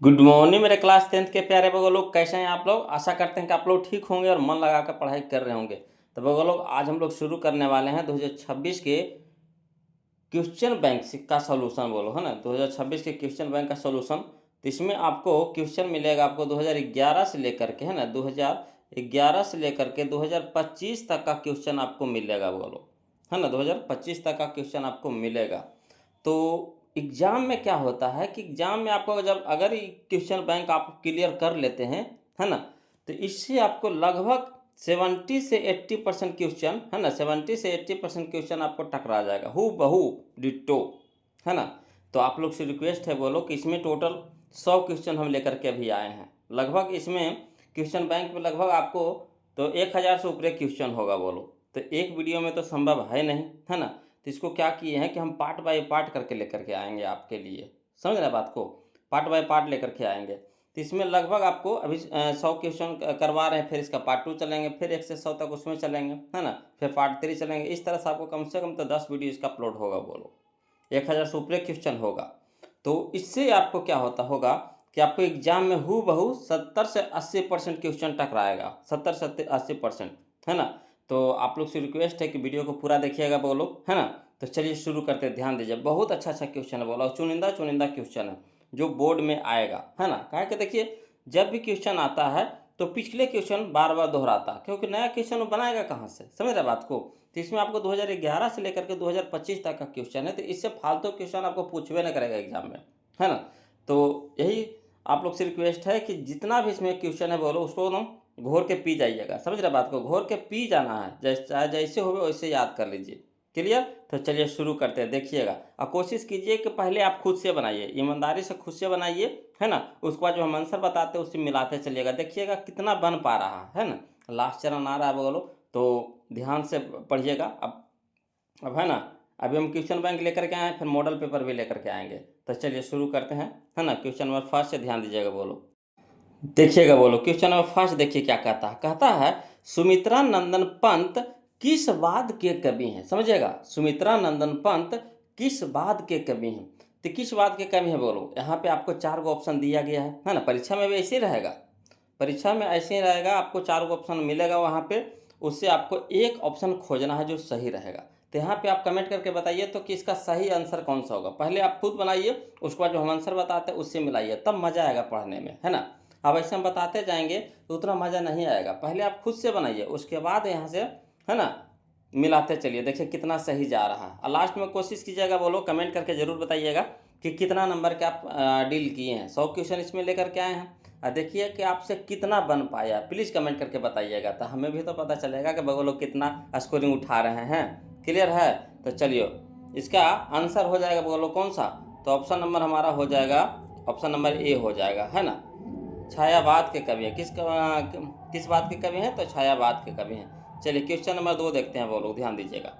Good morning मेरे class 10th के प्यारे बगो लोग, कैसे हैं आप लोग। आशा करते हैं कि आप लोग ठीक होंगे और मन लगाकर पढ़ाई कर रहे होंगे। तो बगो लोग, आज हम लोग शुरू करने वाले हैं 2026 के क्वेश्चन बैंक का सॉल्यूशन। बोलो है ना, 2026 के क्वेश्चन बैंक का सॉल्यूशन। तो इसमें आपको क्वेश्चन मिलेगा आपको 2011 से लेकर के, है ना, 2011 से लेकर के 2025 तक का क्वेश्चन आपको मिलेगा। बोलो है ना, 2025 तक का क्वेश्चन आपको मिलेगा। तो एग्ज़ाम में क्या होता है कि एग्ज़ाम में आपको जब अगर ये क्वेश्चन बैंक आप क्लियर कर लेते हैं, है ना, तो इससे आपको लगभग 70 से 80% क्वेश्चन, है ना, 70 से 80% क्वेश्चन आपको टकरा जाएगा, हु बहू डिट्टो, है ना। तो आप लोग से रिक्वेस्ट है बोलो कि इसमें टोटल 100 क्वेश्चन हम लेकर के अभी आए हैं। लगभग इसमें क्वेश्चन बैंक में लगभग आपको तो 1000 से ऊपर क्वेश्चन होगा। बोलो तो एक वीडियो में तो संभव है नहीं, है ना। तो इसको क्या किए हैं कि हम पार्ट बाय पार्ट करके लेकर के आएंगे आपके लिए, समझ रहे बात को, पार्ट बाय पार्ट लेकर के आएंगे। तो इसमें लगभग आपको अभी 100 क्वेश्चन करवा रहे हैं, फिर इसका पार्ट 2 चलेंगे, फिर 1 से 100 तक उसमें चलेंगे, है ना, फिर पार्ट 3 चलेंगे। इस तरह से आपको कम से कम तो 10 वीडियो इसका अपलोड होगा। बोलो 1000 से ऊपर क्वेश्चन होगा। तो इससे आपको क्या होता होगा कि आपको एग्जाम में हु बहू 70 से 80% क्वेश्चन टकराएगा, 70 से 80%, है ना। तो आप लोग से रिक्वेस्ट है कि वीडियो को पूरा देखिएगा। बोलो है ना। तो चलिए शुरू करते हैं, ध्यान दीजिए, बहुत अच्छा अच्छा क्वेश्चन है। बोलो चुनिंदा चुनिंदा क्वेश्चन है जो बोर्ड में आएगा, है ना। कहा कि देखिए, जब भी क्वेश्चन आता है तो पिछले क्वेश्चन बार बार दोहराता है, क्योंकि नया क्वेश्चन वो बनाएगा कहाँ से, समझ रहे बात को। तो इसमें आपको 2011 से लेकर के 2025 तक का क्वेश्चन है, तो इससे फालतू क्वेश्चन आपको पूछवे ना करेगा एग्जाम में, है ना। तो यही आप लोग से रिक्वेस्ट है कि जितना भी इसमें क्वेश्चन है बोलो उसको ना घोर के पी जाइएगा, समझ रहे बात को, घोर के पी जाना है, चाहे जैसे हो वैसे याद कर लीजिए। क्लियर। तो चलिए शुरू करते हैं, देखिएगा और कोशिश कीजिए कि पहले आप खुद से बनाइए, ईमानदारी से खुद से बनाइए, है ना। उसके बाद जो हम आंसर बताते हैं उससे मिलाते चलिएगा, देखिएगा कितना बन पा रहा है ना। लास्ट चरण आ रहा है बोलो, तो ध्यान से पढ़िएगा। अब है ना, अभी हम क्वेश्चन बैंक लेकर के आए हैं, फिर मॉडल पेपर भी लेकर के आएंगे। तो चलिए शुरू करते हैं, है ना। क्वेश्चन नंबर फर्स्ट से ध्यान दीजिएगा। बोलो देखिएगा, बोलो क्वेश्चन नंबर फर्स्ट देखिए क्या कहता है। कहता है सुमित्रा नंदन पंत किस वाद के कवि हैं। समझिएगा, सुमित्रा नंदन पंत किस वाद के कवि हैं। तो किस वाद के कवि हैं बोलो, यहाँ पे आपको 4 गो ऑप्शन दिया गया है ना। परीक्षा में भी ऐसे ही रहेगा, परीक्षा में ऐसे ही रहेगा, आपको 4 गो ऑप्शन मिलेगा वहाँ पे, उससे आपको एक ऑप्शन खोजना है जो सही रहेगा। तो यहाँ पे आप कमेंट करके बताइए तो कि इसका सही आंसर कौन सा होगा। पहले आप खुद बनाइए, उसके बाद जो हम आंसर बताते हैं उससे मिलाइए, तब मज़ा आएगा पढ़ने में, है ना। अब ऐसे हम बताते जाएंगे तो उतना मज़ा नहीं आएगा। पहले आप खुद से बनाइए, उसके बाद यहाँ से, है ना, मिलाते चलिए, देखिए कितना सही जा रहा है। और लास्ट में कोशिश कीजिएगा, बोलो कमेंट करके ज़रूर बताइएगा कि कितना नंबर के आप डील किए हैं। 100 क्वेश्चन इसमें लेकर के आए हैं और देखिए कि आपसे कितना बन पाया, प्लीज़ कमेंट करके बताइएगा, तो हमें भी तो पता चलेगा कि बगो लोग कितना स्कोरिंग उठा रहे हैं। क्लियर है। तो चलिए, इसका आंसर हो जाएगा बगो कौन सा, तो ऑप्शन नंबर हमारा हो जाएगा, ऑप्शन नंबर ए हो जाएगा, है ना। छायावाद के कवि हैं, किस बात के कवि हैं, तो छायावाद के कवि हैं। चलिए क्वेश्चन नंबर 2 देखते हैं। बोलो ध्यान दीजिएगा,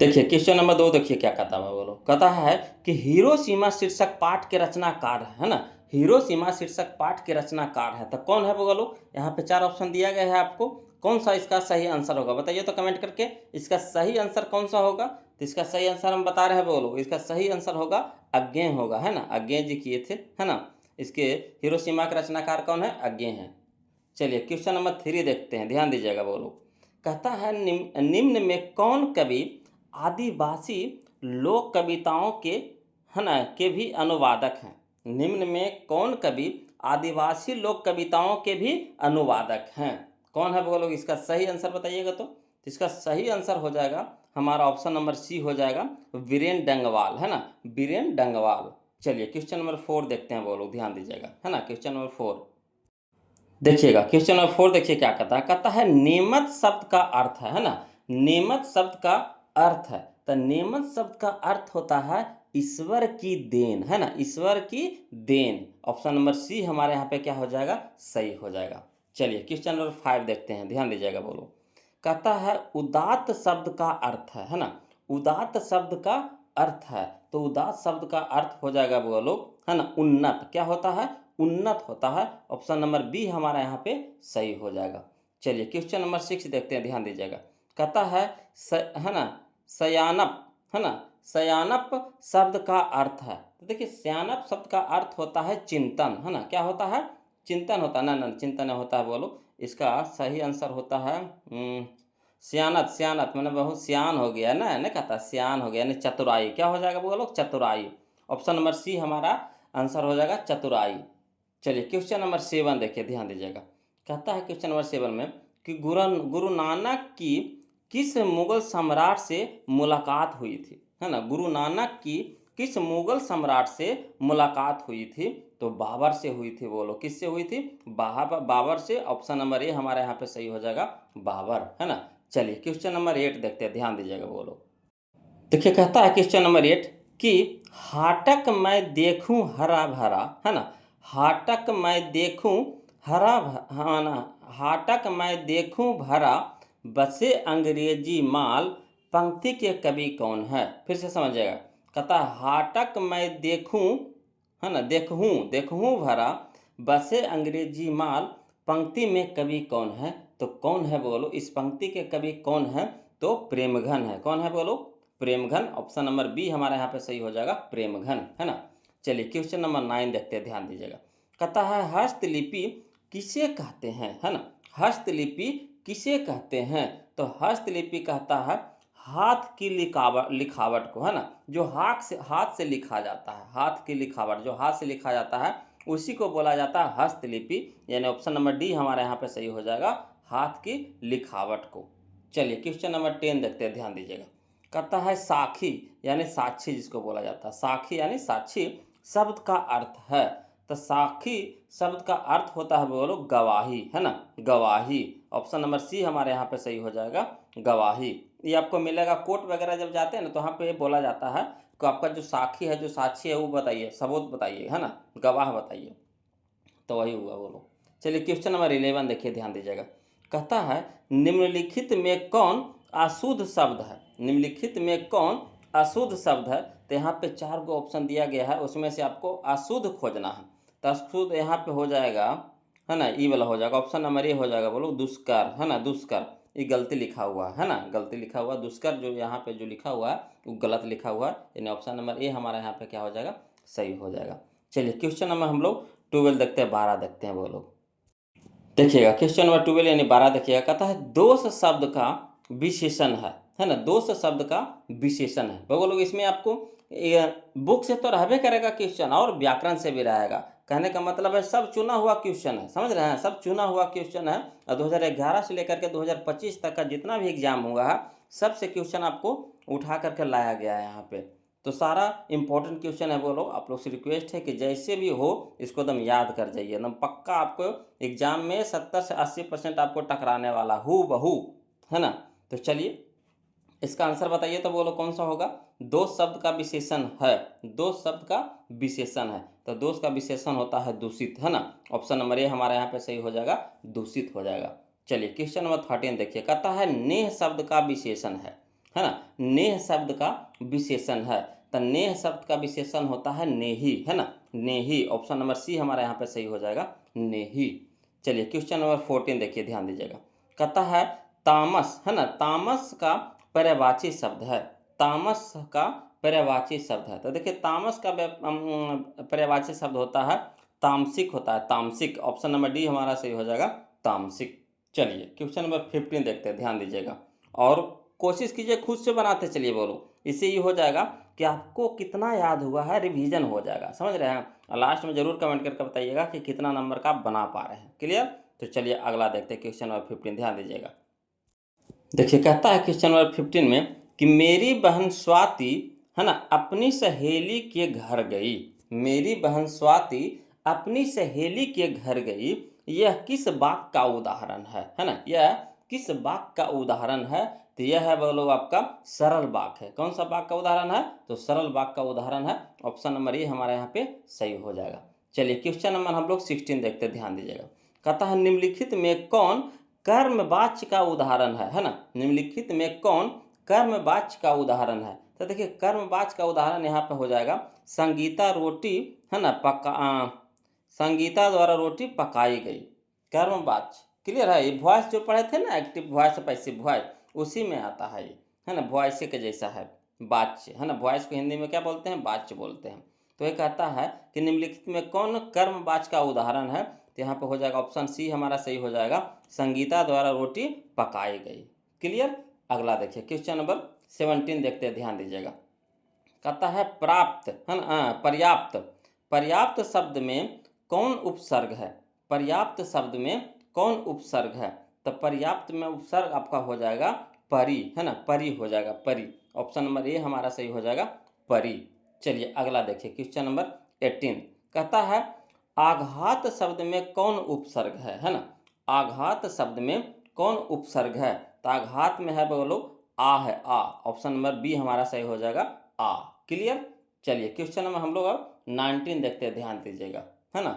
देखिए क्वेश्चन नंबर 2 देखिए क्या कहता है। बोलो कहता है कि हिरोशिमा शीर्षक पाठ के रचनाकार है ना। हिरोशिमा शीर्षक पाठ के रचनाकार है, तो कौन है बोलो। यहाँ पे 4 ऑप्शन दिया गया है आपको, कौन सा इसका सही आंसर होगा बताइए तो कमेंट करके। इसका सही आंसर कौन सा होगा, तो इसका सही आंसर हम बता रहे हैं। बोलो इसका सही आंसर होगा अज्ञे होगा, है ना। अज्ञे जी किए थे, है ना। इसके हिरोशिमा के रचनाकार कौन है, अज्ञे हैं। चलिए क्वेश्चन नंबर 3 देखते हैं, ध्यान दीजिएगा। बोलो कहता है निम्न में कौन कवि आदिवासी लोक कविताओं के, है ना, के भी अनुवादक हैं। निम्न में कौन कवि आदिवासी लोक कविताओं के भी अनुवादक हैं, कौन है बोलो। इसका सही आंसर बताइएगा तो इसका सही आंसर हो जाएगा हमारा ऑप्शन नंबर सी हो जाएगा, वीरेन डंगवाल, है ना, वीरेन डंगवाल। चलिए क्वेश्चन नंबर 4 देखते हैं। बोलो ध्यान दीजिएगा, है ना, क्वेश्चन नंबर 4 देखिएगा। क्वेश्चन नंबर 4 देखिए क्या कहता है। कहता है नेमत शब्द का अर्थ है ना। नेमत शब्द का अर्थ है, तो नेमत शब्द का अर्थ होता है ईश्वर की देन, है ना, ईश्वर की देन। ऑप्शन नंबर सी हमारे यहाँ पे क्या हो जाएगा, सही हो जाएगा। चलिए क्वेश्चन नंबर 5 देखते हैं, ध्यान दीजिएगा। बोलो कहता है उदात्त शब्द का अर्थ है ना। उदात्त शब्द का अर्थ है, तो उदात्त शब्द का अर्थ हो जाएगा बोलो, है ना, उन्नत। क्या होता है, उन्नत होता है। ऑप्शन नंबर बी हमारा यहाँ पे सही हो जाएगा। चलिए क्वेश्चन नंबर 6 देखते हैं, ध्यान दीजिएगा। कहता है है ना, सयानप, है ना, सयानप शब्द का अर्थ है, तो देखिए सियानत शब्द का अर्थ होता है चिंतन, है ना, क्या होता है, चिंतन होता है ना, ना चिंतन होता है बोलो, इसका सही आंसर होता है सियानत, सियानत मैंने बहुत सियान हो गया ना, नहीं कहता सियान हो गया, यानी चतुराई, क्या हो जाएगा बोलो, चतुराई। ऑप्शन नंबर सी हमारा आंसर हो जाएगा चतुराई। चलिए क्वेश्चन नंबर 7 देखिए, ध्यान दीजिएगा। कहता है क्वेश्चन नंबर 7 में कि गुरु गुरु नानक की किस मुगल सम्राट से मुलाकात हुई थी, है ना, गुरु नानक की किस मुगल सम्राट से मुलाकात हुई थी, तो बाबर से हुई थी, बोलो किससे हुई थी, बाबर से। ऑप्शन नंबर ए हमारे यहाँ पे सही हो जाएगा बाबर, है ना। चलिए क्वेश्चन नंबर 8 देखते हैं, ध्यान दीजिएगा बोलो। देखिए कहता है क्वेश्चन नंबर 8 कि हाटक मैं देखूं हरा भरा, है ना, हाटक मैं देखूं हाँ ना, हाटक मैं देखूं भरा बसे अंग्रेजी माल, पंक्ति के कवि कौन है, फिर से समझिएगा। कहता है हाटक मैं देखूं, है ना, देखूं भरा बसे अंग्रेजी माल, पंक्ति में कवि कौन है, तो कौन है बोलो, इस पंक्ति के कवि कौन है, तो प्रेमघन है। कौन है बोलो, प्रेमघन। ऑप्शन नंबर बी हमारे यहाँ पे सही हो जाएगा प्रेमघन, है ना। चलिए क्वेश्चन नंबर 9 देखते हैं, ध्यान दीजिएगा। कहता है हस्तलिपि किसे कहते हैं, है ना, हस्तलिपि किसे कहते हैं, तो हस्तलिपि कहता है हाथ की लिखावट को, है ना, जो हाथ से लिखा जाता है, हाथ की लिखावट जो हाथ से लिखा जाता है उसी को बोला जाता है हस्तलिपि, यानी ऑप्शन नंबर डी हमारे यहाँ पे सही हो जाएगा हाथ की लिखावट को। चलिए क्वेश्चन नंबर 10 देखते हैं, ध्यान दीजिएगा। कहता है साखी यानी साक्षी जिसको बोला जाता है, साखी यानी साक्षी शब्द का अर्थ है, तो साखी शब्द का अर्थ होता है बोलो गवाही, है ना, गवाही। ऑप्शन नंबर सी हमारे यहाँ पे सही हो जाएगा गवाही। ये आपको मिलेगा कोर्ट वगैरह जब जाते हैं ना, तो वहाँ पे बोला जाता है कि आपका जो साक्षी है, जो साक्षी है वो बताइए, सबूत बताइए, है ना, गवाह बताइए, तो वही हुआ बोलो। चलिए क्वेश्चन नंबर 11 देखिए, ध्यान दीजिएगा। कहता है निम्नलिखित में कौन अशुद्ध शब्द है, निम्नलिखित में कौन अशुद्ध शब्द है, तो यहाँ पे 4 गो ऑप्शन दिया गया है, उसमें से आपको अशुद्ध खोजना है, तो अशुद्ध यहाँ पे हो जाएगा, है ना, ई वाला हो जाएगा, ऑप्शन नंबर ए हो जाएगा बोलो दुष्कर, है ना, दुष्कर। ये गलती लिखा हुआ है ना, गलती लिखा हुआ, दुष्कर जो यहाँ पे जो लिखा हुआ है वो गलत लिखा हुआ है, यानी ऑप्शन नंबर ए हमारा यहाँ पे क्या हो जाएगा, सही हो जाएगा। चलिए क्वेश्चन नंबर हम लोग 12 देखते हैं, 12 देखते हैं बोलो। देखिएगा क्वेश्चन नंबर 12 यानी 12 देखिएगा। कहता है दोष शब्द का विशेषण है ना, दोष शब्द का विशेषण है। लोग इसमें आपको बुक से तो रहबे करेगा क्वेश्चन, और व्याकरण से भी रहेगा। कहने का मतलब है सब चुना हुआ क्वेश्चन है, समझ रहे हैं, सब चुना हुआ क्वेश्चन है। और 2011 से लेकर के 2025 तक का जितना भी एग्जाम हुआ है, सबसे क्वेश्चन आपको उठा करके लाया गया है यहाँ पे। तो सारा इंपॉर्टेंट क्वेश्चन है बोलो, आप लोग से रिक्वेस्ट है कि जैसे भी हो इसको एकदम याद कर जाइए, एकदम पक्का आपको एग्जाम में 70 से 80% आपको टकराने वाला हूँ बहू, है ना। तो चलिए इसका आंसर बताइए, तो बोलो कौन सा होगा, दोष शब्द का विशेषण है, दोष शब्द का विशेषण है, तो दोष का विशेषण होता है दूषित, है ना। ऑप्शन नंबर ए हमारे यहाँ पे सही हो जाएगा दूषित हो जाएगा। चलिए क्वेश्चन नंबर 13 देखिए। कहता है नेह शब्द का विशेषण है ना, नेह शब्द का विशेषण है, तो नेह शब्द का विशेषण होता है नेही, है ना, नेही। ऑप्शन नंबर सी हमारे यहाँ पे सही हो जाएगा नेही। चलिए क्वेश्चन नंबर 14 देखिए, ध्यान दीजिएगा। कहता है तामस, है ना, तामस का पर्यायवाची शब्द है, तामस का पर्यायवाची शब्द है, तो देखिए तामस का पर्यायवाची शब्द होता है तामसिक, होता है तामसिक। ऑप्शन नंबर डी हमारा सही हो जाएगा तामसिक। चलिए क्वेश्चन नंबर 15 देखते हैं, ध्यान दीजिएगा, और कोशिश कीजिए खुद से बनाते चलिए बोलो, इससे ये हो जाएगा कि आपको कितना याद हुआ है, रिवीजन हो जाएगा, समझ रहे हैं। और लास्ट में जरूर कमेंट करके बताइएगा कि कितना नंबर का आप बना पा रहे हैं, क्लियर। तो चलिए अगला देखते हैं क्वेश्चन नंबर 15, ध्यान दीजिएगा। देखिए कहता है क्वेश्चन नंबर 15 में कि मेरी बहन स्वाति, है ना, अपनी सहेली के घर गई, मेरी बहन स्वाति अपनी सहेली के घर गई, यह किस वाक्य का उदाहरण है ना, यह किस वाक्य का उदाहरण है, तो यह है बोलो आपका सरल वाक्य है। कौन सा वाक्य का उदाहरण है, तो सरल वाक्य का उदाहरण है, ऑप्शन नंबर ए हमारे यहाँ पे सही हो जाएगा। चलिए क्वेश्चन नंबर हम लोग 16 देखते, ध्यान दीजिएगा। कहता है निम्नलिखित में कौन कर्मवाच्य का उदाहरण है ना, निम्नलिखित में कौन कर्मवाच्य का उदाहरण है, तो देखिए कर्मवाच्य का उदाहरण यहाँ पे हो जाएगा संगीता रोटी, है ना, संगीता द्वारा रोटी पकाई गई, कर्मवाच्य, क्लियर है। ये वॉइस जो पढ़े थे ना, एक्टिव वॉइस पैसिव वॉइस, उसी में आता है ये, है ना, वॉइस के जैसा है वाच्य, है ना, वॉइस को हिंदी में क्या बोलते हैं, वाच्य बोलते हैं। तो ये कहता है कि निम्नलिखित में कौन कर्मवाचक का उदाहरण है, तो यहाँ पे हो जाएगा ऑप्शन सी हमारा सही हो जाएगा, संगीता द्वारा रोटी पकाई गई। क्लियर। अगला देखिए क्वेश्चन नंबर 17 देखते हैं, ध्यान दीजिएगा। कहता है प्राप्त है ना, पर्याप्त। पर्याप्त शब्द में कौन उपसर्ग है? पर्याप्त शब्द में कौन उपसर्ग है? तो पर्याप्त में उपसर्ग आपका हो जाएगा परी, है ना, परी हो जाएगा, परी। ऑप्शन नंबर ए हमारा सही हो जाएगा, परी। चलिए अगला देखिए क्वेश्चन नंबर 18। कहता है आघात शब्द में कौन उपसर्ग है ना, आघात शब्द में कौन उपसर्ग है? तो आघात में है बोलो आ है, आ। ऑप्शन नंबर बी हमारा सही हो जाएगा, आ। क्लियर। चलिए क्वेश्चन नंबर हम लोग अब 19 देखते हैं, ध्यान दीजिएगा, है ना।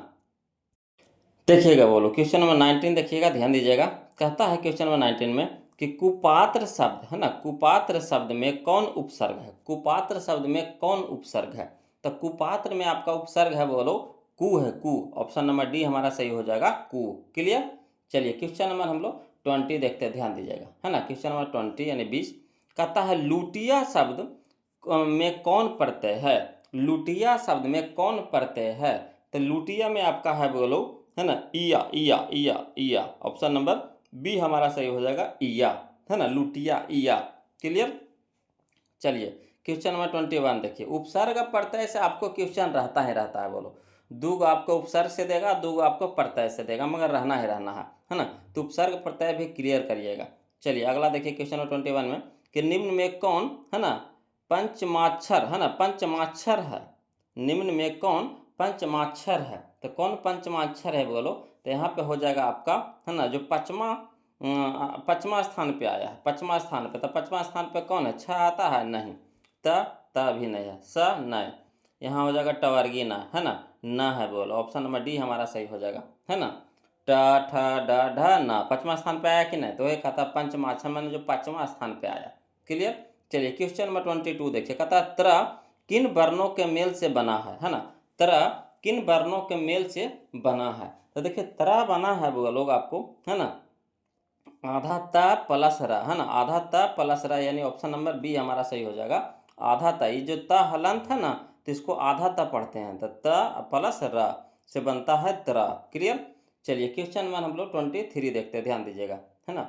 देखिएगा बोलो क्वेश्चन नंबर 19 देखिएगा, ध्यान दीजिएगा। कहता है क्वेश्चन नंबर 19 में कि कुपात्र शब्द है ना, कुपात्र शब्द में कौन उपसर्ग है? कुपात्र शब्द में कौन उपसर्ग है? तो कुपात्र में आपका उपसर्ग है बोलो कु है, कु। ऑप्शन नंबर डी हमारा सही हो जाएगा, कु। क्लियर। चलिए क्वेश्चन नंबर हम लोग 20 देखते हैं, ध्यान दीजिएगा, है ना। क्वेश्चन नंबर 20 यानी 20। कहता है लुटिया शब्द में कौन प्रत्यय है? लुटिया शब्द में कौन प्रत्यय है? तो लुटिया में आपका है बोलो, है ना, इया, इया, इया, इया। ऑप्शन नंबर बी हमारा सही हो जाएगा, इया, है ना, लुटिया, इया। क्लियर। चलिए क्वेश्चन नंबर 21 देखिए। उपसर्ग प्रत्यय से आपको क्वेश्चन रहता है बोलो। दूगो आपको उपसर्ग से देगा, दूगो आपको प्रत्यय से देगा, मगर रहना है ना। तो उपसर्ग प्रत्यय भी क्लियर करिएगा। चलिए अगला देखिए क्वेश्चन नंबर 21 में कि निम्न में कौन, है ना, पंचमाक्षर, है ना, पंचमाक्षर है। निम्न में कौन पंचमाक्षर है? तो कौन पंचमाक्षर है बोलो? तो यहाँ पे हो जाएगा आपका, है ना, जो पचमा स्थान पे आया है, पचमा स्थान पे। तो पचमा स्थान पे कौन है? छ आता है? नहीं। त भी नहीं है, स नहीं। यहाँ हो जाएगा टवर्गी ना, है ना, न है बोलो। ऑप्शन नंबर डी हमारा सही हो जाएगा, है ना। ट ठ ड ढ न पचमा स्थान पे आया कि नहीं? तो ये कहता पंचमाक्षर मैंने जो पांचवा स्थान पे आया। क्लियर। चलिए क्वेश्चन नंबर 22 देखिए। कहता त्र किन वर्णों के मेल से बना है ना। त्र किन वर्णों के मेल से बना है? तो देखिए त्र बना है वो लोग आपको, है ना, आधा त प्लस र, है ना, आधा त प्लस र, यानी ऑप्शन नंबर बी हमारा सही हो जाएगा, आधा त। ये जो त हलंत है ना, तो इसको आधा त पढ़ते हैं, तो त प्लस र से बनता है त्र। क्लियर। चलिए क्वेश्चन नंबर हम लोग 23 देखते हैं, ध्यान दीजिएगा, है ना।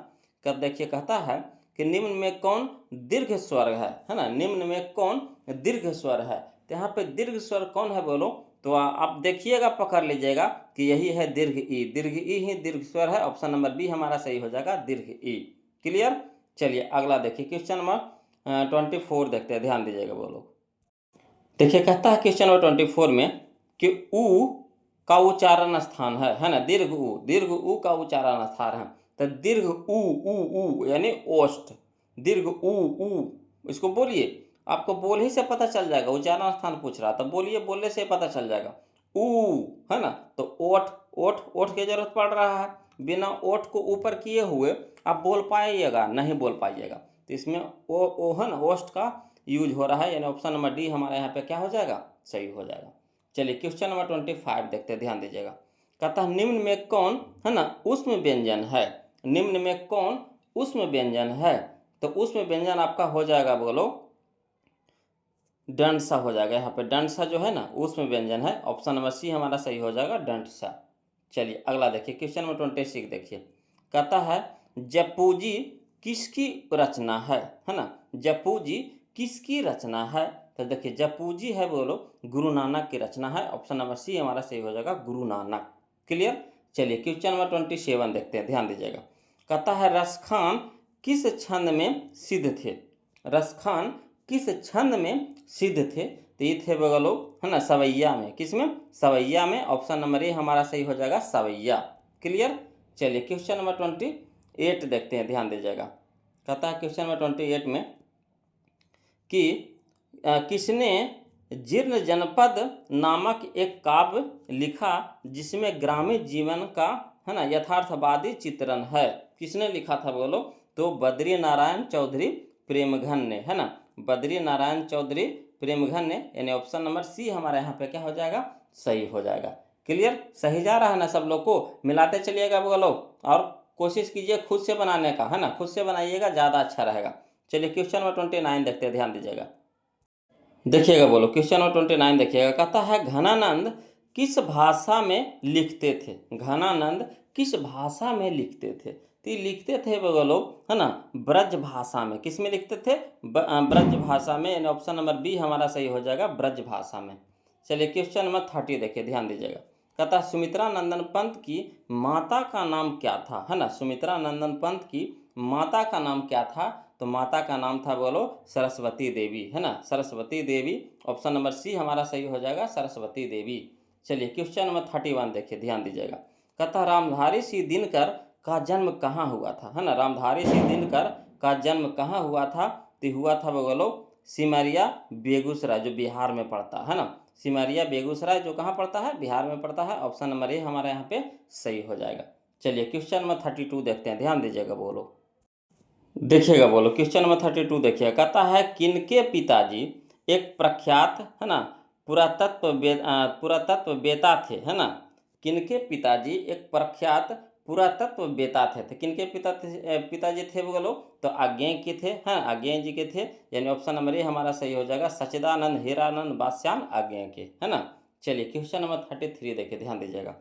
कब देखिए कहता है कि निम्न में कौन दीर्घ स्वर है ना, निम्न में कौन दीर्घ स्वर है? तो यहाँ पे दीर्घ स्वर कौन है बोलो? तो आप देखिएगा, पकड़ लीजिएगा कि यही है दीर्घ ई। दीर्घ ई ही दीर्घ स्वर है। ऑप्शन नंबर बी हमारा सही हो जाएगा, दीर्घ ई। क्लियर। चलिए अगला देखिए क्वेश्चन नंबर 24 देखते हैं, ध्यान दीजिएगा बोलो। देखिए कहता है क्वेश्चन नंबर 24 में कि ऊ का उच्चारण स्थान है ना, दीर्घ ऊ, दीर्घ ऊ का उच्चारण स्थान है। तो दीर्घ ऊ, ऊ ऊ यानी ओष्ठ, दीर्घ ऊ ऊ, इसको बोलिए, आपको बोल ही से पता चल जाएगा। उच्चारण स्थान पूछ रहा था, बोलिए, बोलने से पता चल जाएगा। ऊ, है ना, तो ओठ, ओठ, ओठ की जरूरत पड़ रहा है। बिना ओठ को ऊपर किए हुए आप बोल पाइएगा? नहीं बोल पाइएगा। तो इसमें ओ है ना, ओष्ठ का यूज हो रहा है, यानी ऑप्शन नंबर डी हमारे यहाँ पे क्या हो जाएगा, सही हो जाएगा। चलिए क्वेश्चन नंबर 25 देखते हैं, ध्यान दीजिएगा। कहता है निम्न में कौन, है ना, ऊष्म व्यंजन है? निम्न में कौन ऊष्म व्यंजन है? तो ऊष्म व्यंजन आपका हो जाएगा बोलो दंडसा हो जाएगा। यहाँ पे दंडसा जो है ना ऊष्म व्यंजन है। ऑप्शन नंबर सी हमारा सही हो जाएगा, दंडसा। चलिए अगला देखिए क्वेश्चन नंबर 26 देखिए। कहता है जपूजी किसकी रचना है ना, जपूजी किसकी रचना है? तो देखिए जपूजी है बोलो गुरु नानक की रचना है। ऑप्शन नंबर सी हमारा सही हो जाएगा, गुरु नानक। क्लियर। चलिए क्वेश्चन नंबर 27 देखते हैं, ध्यान दीजिएगा। कहता है रसखान किस छंद में सिद्ध थे? रसखान किस छंद में सिद्ध थे? तो ये थे बोलो, है ना, सवैया में। किसमें? सवैया में। ऑप्शन नंबर ए हमारा सही हो जाएगा, सवैया। क्लियर। चलिए क्वेश्चन नंबर 28 देखते हैं, ध्यान दीजिएगा। कहता है क्वेश्चन नंबर 28 में कि किसने जीर्ण जनपद नामक एक काव्य लिखा जिसमें ग्रामीण जीवन का, है ना, यथार्थवादी चित्रण है? किसने लिखा था बोलो? तो बद्री नारायण चौधरी प्रेमघन ने, है ना, बद्री नारायण चौधरी प्रेमघन ने, यानी ऑप्शन नंबर सी हमारे यहाँ पे क्या हो जाएगा, सही हो जाएगा। क्लियर। सही जा रहा है ना सब लोग को? मिलाते चलिएगा बोलो, और कोशिश कीजिए खुद से बनाने का, है ना, खुद से बनाइएगा, ज़्यादा अच्छा रहेगा। चलिए क्वेश्चन नंबर 29 देखते हैं, ध्यान दीजिएगा। देखिएगा बोलो क्वेश्चन नंबर 29 देखिएगा, कहता है घनानंद किस भाषा में लिखते थे। घनानंद किस भाषा में लिखते थे, तो ये लिखते थे बोलो है ना ब्रज भाषा में। किस में लिखते थे, ब्रज भाषा में, यानी ऑप्शन नंबर बी हमारा सही हो जाएगा, ब्रज भाषा में। चलिए क्वेश्चन नंबर 30 देखिए, ध्यान दीजिएगा, कहता है सुमित्रा नंदन पंत की माता का नाम क्या था, है ना। सुमित्रा नंदन पंत की माता का नाम क्या था, तो माता का नाम था बोलो सरस्वती देवी, है ना, सरस्वती देवी। ऑप्शन नंबर सी हमारा सही हो जाएगा, सरस्वती देवी। चलिए क्वेश्चन नंबर 31 देखिए, ध्यान दीजिएगा, कहता रामधारी सिंह दिनकर का जन्म कहाँ हुआ था, है ना। रामधारी सिंह दिनकर का जन्म कहाँ हुआ था, तो हुआ था बोलो सिमरिया बेगूसराय, जो बिहार में पड़ता है ना। सिमरिया बेगूसराय जो कहाँ पड़ता है, बिहार में पड़ता है। ऑप्शन नंबर ए हमारे यहाँ पे सही हो जाएगा। चलिए क्वेश्चन नंबर 32 देखते हैं, ध्यान दीजिएगा बोलो। देखिएगा बोलो क्वेश्चन नंबर 32 देखिएगा, कहता है किनके पिताजी एक प्रख्यात, है ना, पुरातत्व बेता थे, है ना। किनके पिताजी एक प्रख्यात पुरातत्व बेता थे, तो किनके पिताजी थे बोलो, तो अज्ञेय के थे, हैं, अज्ञेय जी के थे। यानी ऑप्शन नंबर ए हमारा सही हो जाएगा, सच्चिदानंद हीरानंद बादशाह अज्ञेय के, है ना। चलिए क्वेश्चन नंबर 33 देखिए, ध्यान दीजिएगा,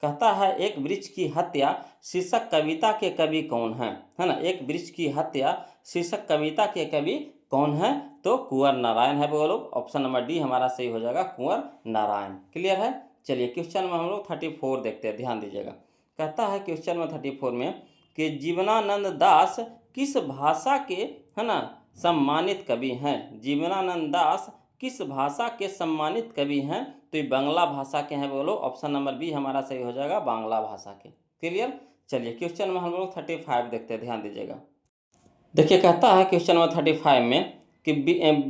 कहता है एक वृक्ष की हत्या शीर्षक कविता के कवि कौन है, है ना। एक वृक्ष की हत्या शीर्षक कविता के कवि कौन है, तो कुंवर नारायण है बोलो। ऑप्शन नंबर डी हमारा सही हो जाएगा, कुंवर नारायण। क्लियर है। चलिए क्वेश्चन में हम लोग 34 देखते हैं, ध्यान दीजिएगा, कहता है क्वेश्चन में 34 में कि जीवनानंद दास किस भाषा के, है ना, सम्मानित कवि हैं। जीवनानंद दास किस भाषा के सम्मानित कवि हैं, तो ये बांग्ला भाषा के हैं बोलो। ऑप्शन नंबर बी हमारा सही हो जाएगा, बांग्ला भाषा के। क्लियर। चलिए क्वेश्चन में हम लोग 35 देखते हैं, ध्यान दीजिएगा, देखिए, कहता है क्वेश्चन नंबर 35 में कि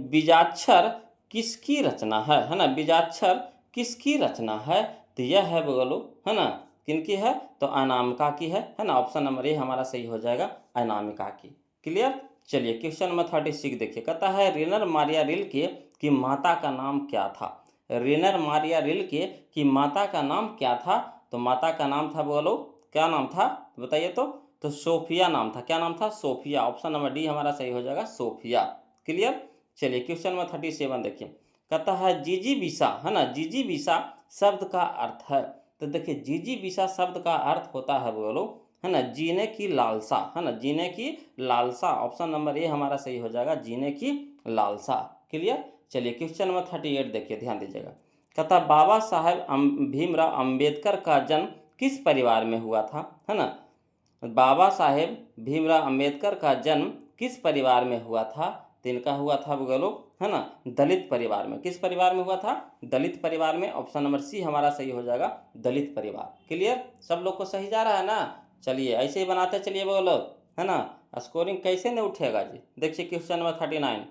बीजाक्षर किसकी रचना है ना। बीजाक्षर किसकी रचना है, तो यह है बोलो, है ना, किनकी है, तो अनामिका की है ना। ऑप्शन नंबर ए हमारा सही हो जाएगा, अनामिका की। क्लियर। चलिए क्वेश्चन नंबर 36 देखिए, कहता है रेनर मारिया रिल्के की माता का नाम क्या था। रेनर मारिया रिल्के की माता का नाम क्या था, तो माता का नाम था बोलो, क्या नाम था बताइए, तो सोफिया नाम था। क्या नाम था, सोफिया। ऑप्शन नंबर डी हमारा सही हो जाएगा, सोफिया। क्लियर। चलिए क्वेश्चन नंबर 37 देखिए, कहता है जीजी बिसा, है ना, जीजी बिसा शब्द का अर्थ है, तो देखिए जीजी बिसा शब्द का अर्थ होता है बोलो, है ना, जीने की लालसा, है ना, जीने की लालसा। ऑप्शन नंबर ए हमारा सही हो जाएगा, जीने की लालसा। क्लियर। चलिए क्वेश्चन नंबर 38 देखिए, ध्यान दीजिएगा, कहता बाबा साहेब भीमराव अंबेडकर का जन्म किस परिवार में हुआ था, है ना। बाबा साहेब भीमराव अंबेडकर का जन्म किस परिवार में हुआ था, तो इनका हुआ था बोलो, है ना, दलित परिवार में। किस परिवार में हुआ था, दलित परिवार में। ऑप्शन नंबर सी हमारा सही हो जाएगा, दलित परिवार। क्लियर। सब लोग को सही जा रहा है ना। चलिए ऐसे ही बनाते चलिए बोलो, है ना, स्कोरिंग कैसे नहीं उठेगा जी। देखिए क्वेश्चन नंबर 39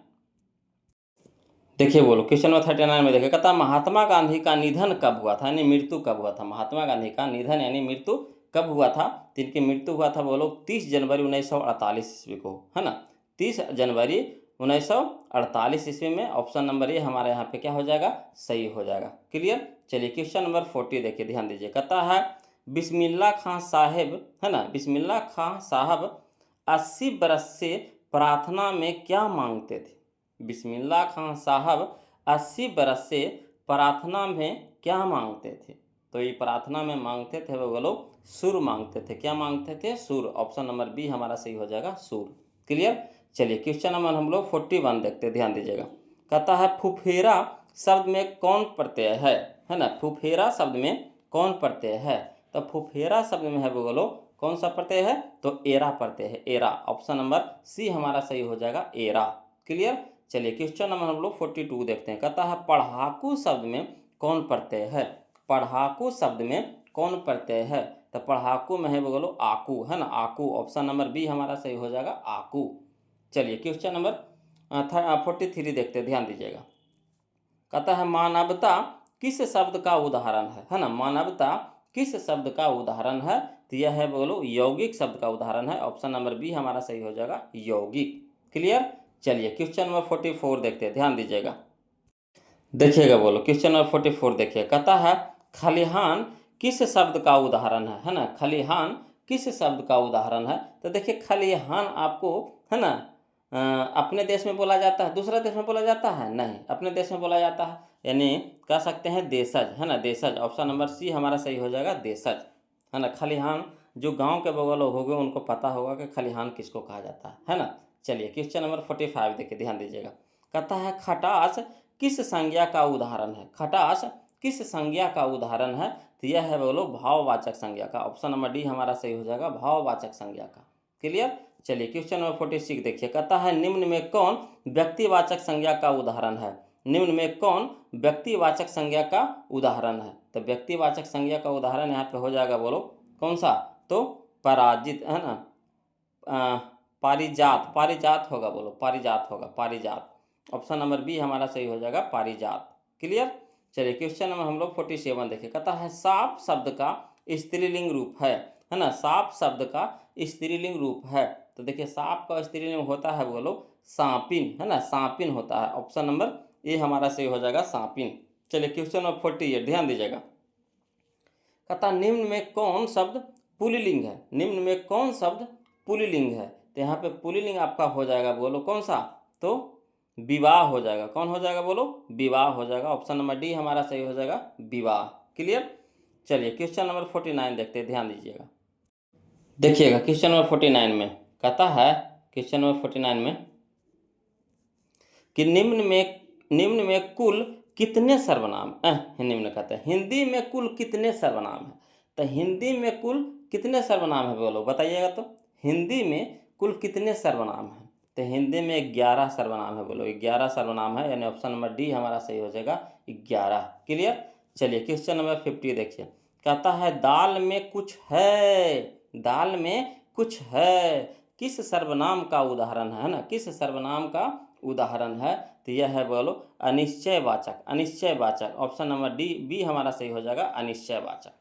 देखिए बोलो, क्वेश्चन नंबर 39 में देखिए, कहता महात्मा गांधी का निधन कब हुआ था, यानी मृत्यु कब हुआ था। महात्मा गांधी का निधन यानी मृत्यु कब हुआ था, तो इनकी मृत्यु हुआ था बोलो 30 जनवरी 1948 ईस्वी को, है ना। 30 जनवरी 1948 ईस्वी में। ऑप्शन नंबर ए हमारे यहाँ पे क्या हो जाएगा, सही हो जाएगा। क्लियर। चलिए क्वेश्चन नंबर 40 देखिए, ध्यान दीजिए, कहता है बिस्मिल्ला खां साहेब, है ना, बिस्मिल्ला खां साहब 80 बरस से प्रार्थना में क्या मांगते थे। बिस्मिल्ला खां साहब 80 बरस से प्रार्थना में क्या मांगते थे, तो ये प्रार्थना में मांगते थे वो बोलो सुर मांगते थे। क्या मांगते थे, सुर। ऑप्शन नंबर बी हमारा सही हो जाएगा, सुर। क्लियर। चलिए क्वेश्चन नंबर हम लोग 41 देखते हैं, ध्यान दीजिएगा, कहता है फुफेरा शब्द में कौन प्रत्यय है ना। फुफेरा शब्द में कौन प्रत्यय है, तो फुफेरा शब्द में है बोलो कौन सा प्रत्यय है, तो एरा प्रत्यय है, एरा। ऑप्शन नंबर सी हमारा सही हो जाएगा, एरा। क्लियर। चलिए क्वेश्चन नंबर हम लोग 42 देखते हैं, कहता है पढ़ाकू शब्द में कौन प्रत्यय है। पढ़ाकू शब्द में कौन प्रत्यय है, तो पढ़ाकू में है बोलो आकू, है ना, आकू। ऑप्शन नंबर बी हमारा सही हो जाएगा, आकू। चलिए क्वेश्चन नंबर 43 देखते हैं, ध्यान दीजिएगा, कहता है मानवता किस शब्द का उदाहरण है ना। मानवता किस शब्द का उदाहरण है, तो यह है बोलो यौगिक शब्द का उदाहरण है। ऑप्शन नंबर बी हमारा सही हो जाएगा, यौगिक। क्लियर। चलिए क्वेश्चन नंबर 44 देखते हैं, ध्यान दीजिएगा, देखिएगा बोलो क्वेश्चन नंबर 44 देखिए, कहता है खलिहान किस शब्द का उदाहरण है ना। खलिहान किस शब्द का उदाहरण है, तो देखिए खलिहान आपको, है ना, अपने देश में बोला जाता है, दूसरा देश में बोला जाता है? नहीं, अपने देश में बोला जाता है, यानी कह सकते हैं देशज, है ना, देशज। ऑप्शन नंबर सी हमारा सही हो जाएगा, देशज, है ना। खलिहान जो गांव के बगल होंगे उनको पता होगा कि खलिहान किसको कहा जाता है ना। चलिए क्वेश्चन नंबर 45 देखिए, ध्यान दीजिएगा। कहता है खटास किस संज्ञा का उदाहरण है? खटास किस संज्ञा का उदाहरण है? तो यह है बोलो भाववाचक संज्ञा का। ऑप्शन नंबर डी हमारा सही हो जाएगा, भाववाचक संज्ञा का। क्लियर। चलिए क्वेश्चन नंबर 46 देखिए। कहता है निम्न में कौन व्यक्तिवाचक संज्ञा का उदाहरण है? निम्न में कौन व्यक्तिवाचक संज्ञा का उदाहरण है? तो व्यक्तिवाचक संज्ञा का उदाहरण यहाँ पे हो जाएगा, बोलो कौन सा? तो पराजित, है ना, पारिजात, पारिजात होगा, बोलो पारिजात होगा, पारिजात। ऑप्शन नंबर बी हमारा सही हो जाएगा, पारिजात। क्लियर। चलिए क्वेश्चन नंबर हम लोग 47 देखिए। कहता है साप शब्द का स्त्रीलिंग रूप है ना, साप शब्द का स्त्रीलिंग रूप है। तो देखिए साप का स्त्रीलिंग होता है, बोलो सांपिन, है ना, सांपिन होता है। ऑप्शन नंबर ए हमारा सही हो जाएगा, सांपिन। चलिए क्वेश्चन नंबर 48 ध्यान दीजिएगा। कहता निम्न में कौन शब्द पुल्लिंग है? निम्न में कौन शब्द पुल्लिंग है? तो यहाँ पे पुल्लिंग आपका हो जाएगा, बोलो कौन सा? तो विवाह हो जाएगा। कौन हो जाएगा? बोलो विवाह हो जाएगा। ऑप्शन नंबर डी हमारा सही हो जाएगा, विवाह। क्लियर। चलिए क्वेश्चन नंबर 49 देखते हैं, ध्यान दीजिएगा। देखिएगा क्वेश्चन नंबर 49 में कहता है, क्वेश्चन नंबर 49 में कि निम्न में कुल कितने सर्वनाम, निम्न कहते हैं हिंदी में कुल कितने सर्वनाम है? तो हिंदी में कुल कितने सर्वनाम है, बोलो बताइएगा। तो हिंदी में कुल कितने सर्वनाम है? तो हिंदी में 11 सर्वनाम है, बोलो 11 सर्वनाम है, यानी ऑप्शन नंबर डी हमारा सही हो जाएगा, 11। क्लियर। चलिए क्वेश्चन नंबर 50 देखिए। कहता है दाल में कुछ है, दाल में कुछ है किस सर्वनाम का उदाहरण है ना, किस सर्वनाम का उदाहरण है? तो यह है, बोलो अनिश्चयवाचक, अनिश्चयवाचक। ऑप्शन नंबर डी बी हमारा सही हो जाएगा, अनिश्चयवाचक।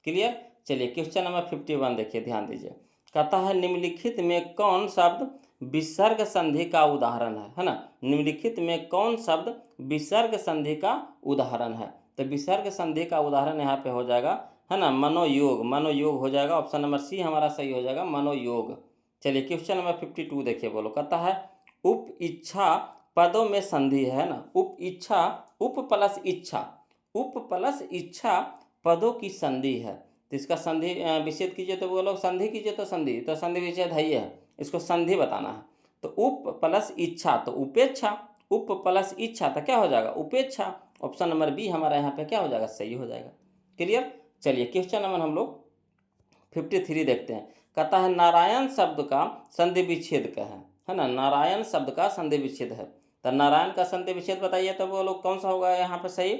क्लियर। चलिए क्वेश्चन नंबर 51 देखिए, ध्यान दीजिए। कहता है निम्नलिखित में कौन शब्द विसर्ग संधि का उदाहरण है ना। निम्नलिखित में कौन शब्द विसर्ग संधि का उदाहरण है? तो विसर्ग संधि का उदाहरण यहाँ पे हो जाएगा, है ना, मनोयोग, मनोयोग हो जाएगा। ऑप्शन नंबर सी हमारा सही हो जाएगा, मनोयोग। चलिए क्वेश्चन नंबर 52 देखिए, बोलो कहता है उप इच्छा पदों में संधि है ना, उप इच्छा, उप प्लस इच्छा, उप प्लस इच्छा पदों की संधि है। तो इसका संधि विच्छेद कीजिए, तो बोलो संधि कीजिए, तो संधि, तो संधि विच्छेद है ही है, इसको संधि बताना है। तो उप प्लस इच्छा तो उपेक्षा, उप प्लस इच्छा तो क्या हो जाएगा, उपेक्षा। ऑप्शन नंबर बी हमारा यहाँ पे क्या हो जाएगा, सही हो जाएगा। क्लियर। चलिए क्वेश्चन नंबर हम लोग 53 देखते हैं। कहता है नारायण शब्द का संधि विच्छेद क्या है ना, नारायण शब्द का संधि विच्छेद है। तो नारायण का संधि विच्छेद बताइए, तो वो लोग कौन सा होगा यहाँ पे सही?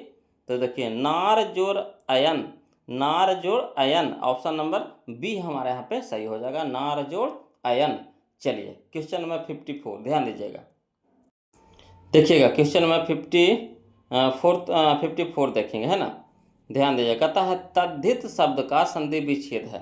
तो देखिए नार जोड़ अयन, नार जोड़ अयन। ऑप्शन नंबर बी हमारे यहाँ पे सही हो जाएगा, नार जोड़ अयन। चलिए क्वेश्चन नंबर 54 ध्यान दीजिएगा। देखिएगा क्वेश्चन नंबर 54 देखेंगे, है ना, ध्यान दीजिए। कहता है तद्धित शब्द का संधि विच्छेद है,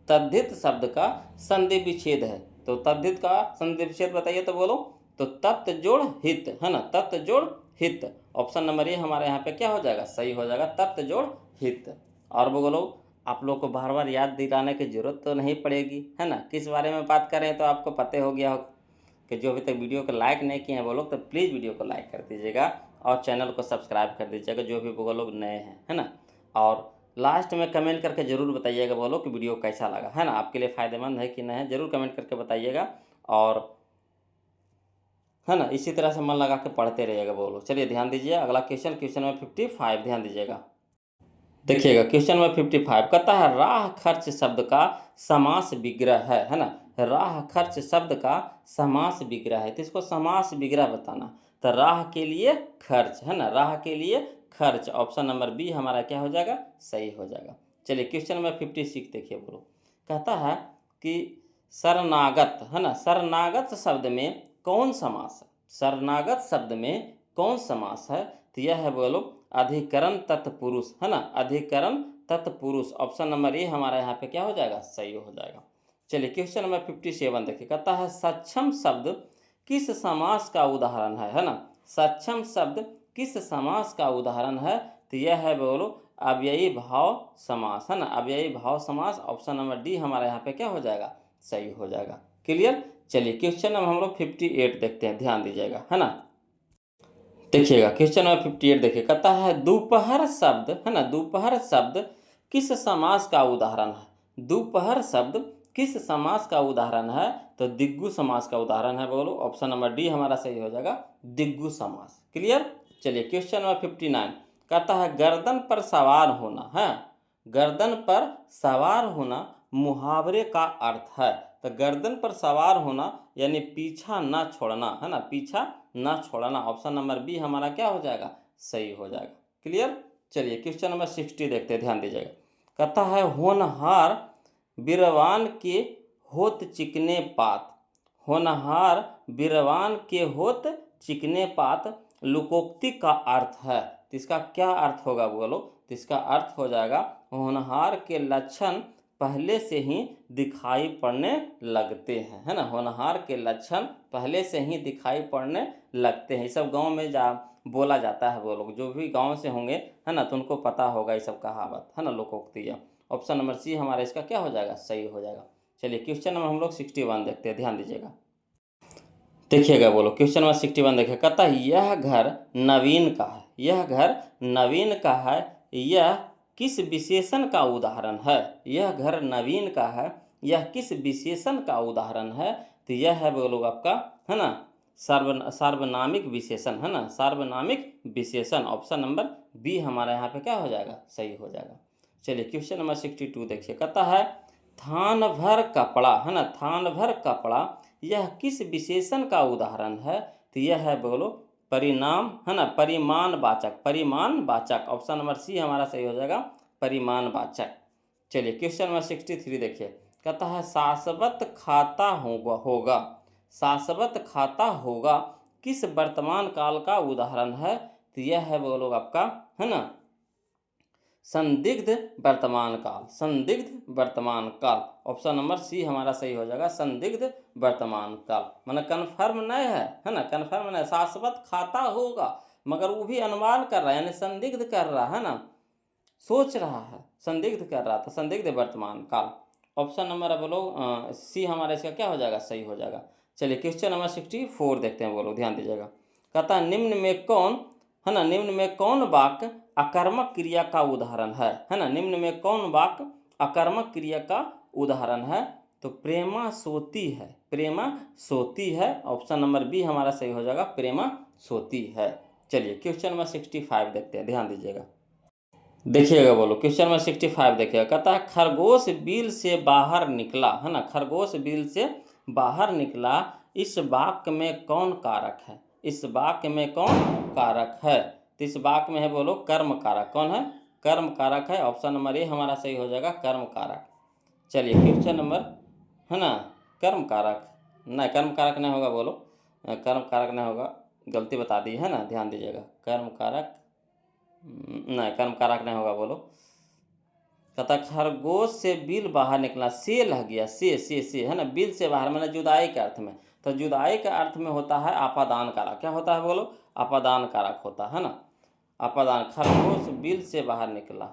तद्धित शब्द का संधि विच्छेद है। तो तद्धित का संधि विच्छेद बताइए, तो बोलो तो तत् जोड़ हित, है ना, तत् जोड़ हित। ऑप्शन नंबर ए हमारे यहाँ पे क्या हो जाएगा, सही हो जाएगा, तत् जोड़ हित। और बोलो आप लोग को बार बार याद दिलाने की जरूरत तो नहीं पड़ेगी, है ना, किस बारे में बात करें तो आपको पता हो गया हो कि जो अभी तक वीडियो को लाइक नहीं किए हैं वो लोग, तो प्लीज़ वीडियो को लाइक कर दीजिएगा और चैनल को सब्सक्राइब कर दीजिएगा, जो भी वो लोग नए हैं, है ना। और लास्ट में कमेंट करके ज़रूर बताइएगा बोलो कि वीडियो कैसा लगा, है ना, आपके लिए फ़ायदेमंद है कि नहीं है, ज़रूर कमेंट करके बताइएगा। और है ना, इसी तरह से मन लगा के पढ़ते रहिएगा बोलो। चलिए ध्यान दीजिए अगला क्वेश्चन, क्वेश्चन नंबर 55 ध्यान दीजिएगा। देखिएगा क्वेश्चन नंबर 55 कहता है राह खर्च शब्द का समास विग्रह है ना, राह खर्च शब्द का समास विग्रह है। तो इसको समास विग्रह बताना। तो राह के लिए खर्च, है ना, राह के लिए खर्च। ऑप्शन नंबर बी हमारा क्या हो जाएगा, सही हो जाएगा। चलिए क्वेश्चन नंबर 56 देखिए, बोलो कहता है कि शरणागत, है ना, शरणागत शब्द में कौन समास है? शरणागत शब्द में कौन समास है? तो यह है, बोलो अधिकरण तत्पुरुष, है ना, अधिकरण तत्पुरुष। ऑप्शन नंबर ए हमारा यहाँ पे क्या हो जाएगा, सही हो जाएगा। चलिए क्वेश्चन नंबर 57 देखिए। कहता है सक्षम शब्द किस समास का उदाहरण है ना, सक्षम शब्द किस समास का उदाहरण है? तो यह है, बोलो अव्ययी भाव समास, है ना, अव्ययी भाव समास। ऑप्शन नंबर डी हमारा यहाँ पे क्या हो जाएगा, सही हो जाएगा। क्लियर। चलिए क्वेश्चन नंबर हम लोग 58 देखते हैं, ध्यान दीजिएगा, है ना। देखिएगा क्वेश्चन नंबर 58 देखिए, कहता है दोपहर शब्द, है ना, दोपहर शब्द किस समास का उदाहरण है। दोपहर शब्द किस समास का उदाहरण है, तो दिग्गु समास का उदाहरण है। बोलो ऑप्शन नंबर डी हमारा सही हो जाएगा, दिग्गु समास। क्लियर। चलिए क्वेश्चन नंबर 59 कहता है गर्दन पर सवार होना है, गर्दन पर सवार होना मुहावरे का अर्थ है। तो गर्दन पर सवार होना यानी पीछा ना छोड़ना, है ना, पीछा ना छोड़ना। ऑप्शन नंबर बी हमारा क्या हो जाएगा, सही हो जाएगा। क्लियर। चलिए क्वेश्चन नंबर 60 देखते हैं, ध्यान दीजिएगा। कहता है होनहार बिरवान के होत चिकने पात, होनहार बिरवान के होत चिकने पात लोकोक्ति का अर्थ है। तो इसका क्या अर्थ होगा बोलो, तो इसका अर्थ हो जाएगा होनहार के लक्षण पहले से ही दिखाई पड़ने लगते हैं, है ना। होनहार के लक्षण पहले से ही दिखाई पड़ने लगते हैं। ये सब गांव में बोला जाता है। वो लोग जो भी गांव से होंगे, है ना, तो उनको पता होगा ये सब कहावत, है ना, लोकोक्तियाँ। ऑप्शन नंबर सी हमारा इसका क्या हो जाएगा, सही हो जाएगा। चलिए क्वेश्चन नंबर हम लोग 61 देखते हैं, ध्यान दीजिएगा। देखिएगा बोलो क्वेश्चन नंबर 61 देखिए, कहता है यह घर नवीन का है, यह घर नवीन का है, यह किस विशेषण का उदाहरण है। यह घर नवीन का है, यह किस विशेषण का उदाहरण है। तो यह है बोलो आपका, है ना, सार्वनामिक विशेषण, है ना, सार्वनामिक विशेषण। ऑप्शन नंबर बी हमारा यहाँ पे क्या हो जाएगा, सही हो जाएगा। चलिए क्वेश्चन नंबर 62 देखिए, कहता है थान भर कपड़ा, है ना, थान भर कपड़ा यह किस विशेषण का उदाहरण है। तो यह है बोलो परिणाम, है ना, परिमाणवाचक, परिमाणवाचक। ऑप्शन नंबर सी हमारा सही हो जाएगा, परिमाणवाचक। चलिए क्वेश्चन नंबर 63 देखिए, कहता है शाश्वत खाता होगा, शाश्वत खाता होगा किस वर्तमान काल का उदाहरण है। तो यह है बोलो आपका, है ना, संदिग्ध वर्तमान काल, संदिग्ध वर्तमान काल। ऑप्शन नंबर सी हमारा सही हो जाएगा, संदिग्ध वर्तमान काल। माना कन्फर्म नहीं है ना, कन्फर्म नहीं, शाश्वत खाता होगा मगर वो भी अनुमान कर रहा है, यानी संदिग्ध कर रहा है ना, सोच रहा है, संदिग्ध कर रहा था, संदिग्ध वर्तमान काल। ऑप्शन नंबर बोलो सी हमारा इसका क्या हो जाएगा, सही हो जाएगा। चलिए क्वेश्चन नंबर 64 देखते हैं, बोलो ध्यान दीजिएगा। कहता है निम्न में कौन, है ना, निम्न में कौन वाक्य अकर्मक क्रिया का उदाहरण है ना, निम्न में कौन वाक्य अकर्मक क्रिया का उदाहरण है। तो प्रेमा सोती है, प्रेमा सोती है। ऑप्शन नंबर बी हमारा सही हो जाएगा, प्रेमा सोती है। चलिए क्वेश्चन नंबर 65 देखते हैं, ध्यान दीजिएगा। देखिएगा बोलो क्वेश्चन नंबर 65 देखिएगा, कहता है खरगोश बिल से बाहर निकला, है ना, खरगोश बिल से बाहर निकला, इस वाक्य में कौन कारक है, इस वाक्य में कौन कारक है। तो इस वाक्य में है बोलो कर्म कारक, कौन है, कर्म कारक है। ऑप्शन नंबर ए हमारा सही हो जाएगा, कर्म कारक। चलिए क्वेश्चन नंबर, है ना, कर्म कारक नहीं, कर्म कारक नहीं होगा, बोलो कर्म कारक नहीं होगा, गलती बता दी है ना, ध्यान दीजिएगा। कर्म कारक नहीं, कर्म कारक नहीं होगा, बोलो। कहता खरगोश से बिल बाहर निकला, से लग गया, से है ना, बिल से बाहर मैंने जुदाई के अर्थ में। तो जुदाई के अर्थ में होता है आपादान कारक, क्या होता है बोलो, आपादान कारक होता है ना, आपादान। खरगोश बिल से बाहर निकला।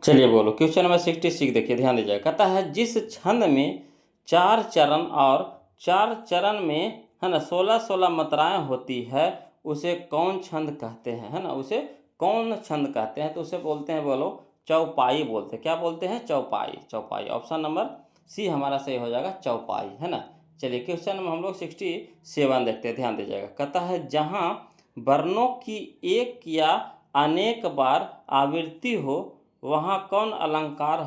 चलिए बोलो क्वेश्चन नंबर 66 देखिए, ध्यान दीजिए। कहता है जिस छंद में 4 चरण और 4 चरण में, है ना, 16-16 मात्राएं होती है, उसे कौन छंद कहते हैं, है ना, उसे कौन छंद कहते हैं। तो उसे बोलते हैं बोलो चौपाई बोलते हैं, क्या बोलते हैं, चौपाई, चौपाई। ऑप्शन नंबर सी हमारा सही हो जाएगा, चौपाई, है ना। चलिए क्वेश्चन नंबर हम लोग 67 देखते हैं, ध्यान दीजिएगा। कहता है जहाँ वर्णों की एक या अनेक बार आवृत्ति हो वहाँ कौन अलंकार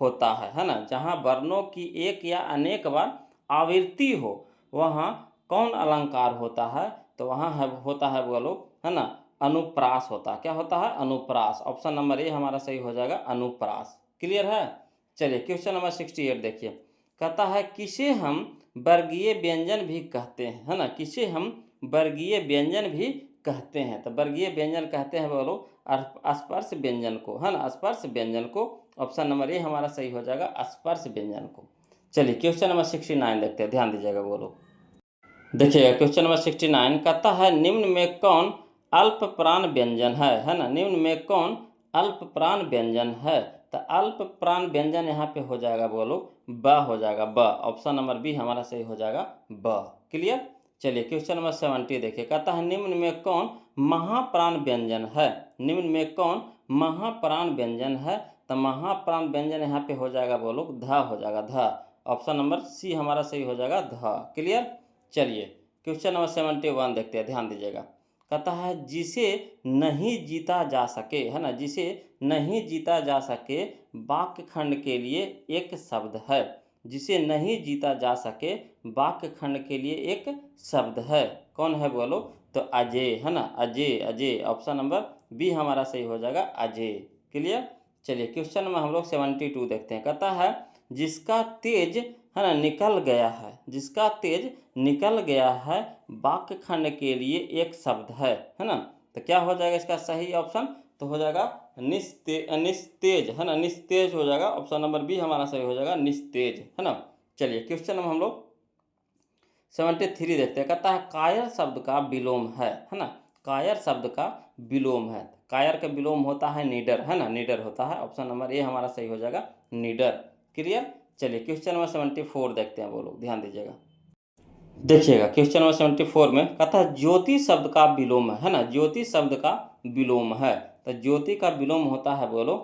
होता है ना, जहाँ वर्णों की एक या अनेक बार आवृत्ति हो वहाँ कौन अलंकार होता है। तो वहाँ है होता है बोलो, है ना, अनुप्रास होता है, क्या होता है, अनुप्रास। ऑप्शन नंबर ए हमारा सही हो जाएगा, अनुप्रास। क्लियर है। चलिए क्वेश्चन नंबर 68 देखिए, कहता है किसे हम वर्गीय व्यंजन भी कहते हैं, है ना, किसे हम वर्गीय व्यंजन भी कहते हैं। तो वर्गीय व्यंजन कहते हैं बोलो स्पर्श व्यंजन को, है ना, स्पर्श व्यंजन को। ऑप्शन नंबर ए हमारा सही हो जाएगा, स्पर्श व्यंजन को। चलिए क्वेश्चन नंबर 69 देखते हैं, ध्यान दीजिएगा, बोलो देखिएगा। क्वेश्चन नंबर 69 कहता है निम्न में कौन अल्प प्राण व्यंजन है ना, निम्न में कौन अल्प प्राण व्यंजन है। तो अल्प प्राण व्यंजन यहाँ पे हो जाएगा बोलो ब हो जाएगा, ब। ऑप्शन नंबर बी हमारा सही हो जाएगा, ब। क्लियर। चलिए क्वेश्चन नंबर 70 देखिए, कहता है निम्न में कौन महाप्राण व्यंजन है। निम्न में कौन महाप्राण व्यंजन है। तो महाप्राण व्यंजन यहाँ पे हो जाएगा बोलो ध हो जाएगा, ध। ऑप्शन नंबर सी हमारा सही हो जाएगा, ध। क्लियर। चलिए क्वेश्चन नंबर 71 देखते हैं, ध्यान दीजिएगा। कहता है जिसे नहीं जीता जा सके, है ना, जिसे नहीं जीता जा सके वाक्य खंड के लिए एक शब्द है। जिसे नहीं जीता जा सके वाक्य खंड के लिए एक शब्द है, कौन है बोलो। तो अजय, है ना, Ajay, Ajay. Option number B हमारा सही हो जाएगा, अजय। क्लियर। चलिए क्वेश्चन में हम लोग 72 देखते हैं। कहता है जिसका तेज, है ना, निकल गया है, जिसका तेज निकल गया है वाक्य खंड के लिए एक शब्द है ना। तो क्या हो जाएगा इसका सही ऑप्शन। तो हो जाएगा निस्तेज, है ना, निस्तेज हो जाएगा। ऑप्शन नंबर बी हमारा सही हो जाएगा, निस्तेज, है ना। चलिए क्वेश्चन में हम लोग 73 देखते हैं। कहता है कायर शब्द का विलोम है ना, कायर शब्द का विलोम है। कायर का विलोम होता है निडर, है ना, निडर होता है। ऑप्शन नंबर ए हमारा सही हो जाएगा, निडर। क्लियर। चलिए क्वेश्चन नंबर 74 देखते हैं, बोलो ध्यान दीजिएगा। देखिएगा क्वेश्चन नंबर 74 में कहता है ज्योति शब्द का विलोम है ना, ज्योति शब्द का विलोम है। तो ज्योति का विलोम होता है बोलो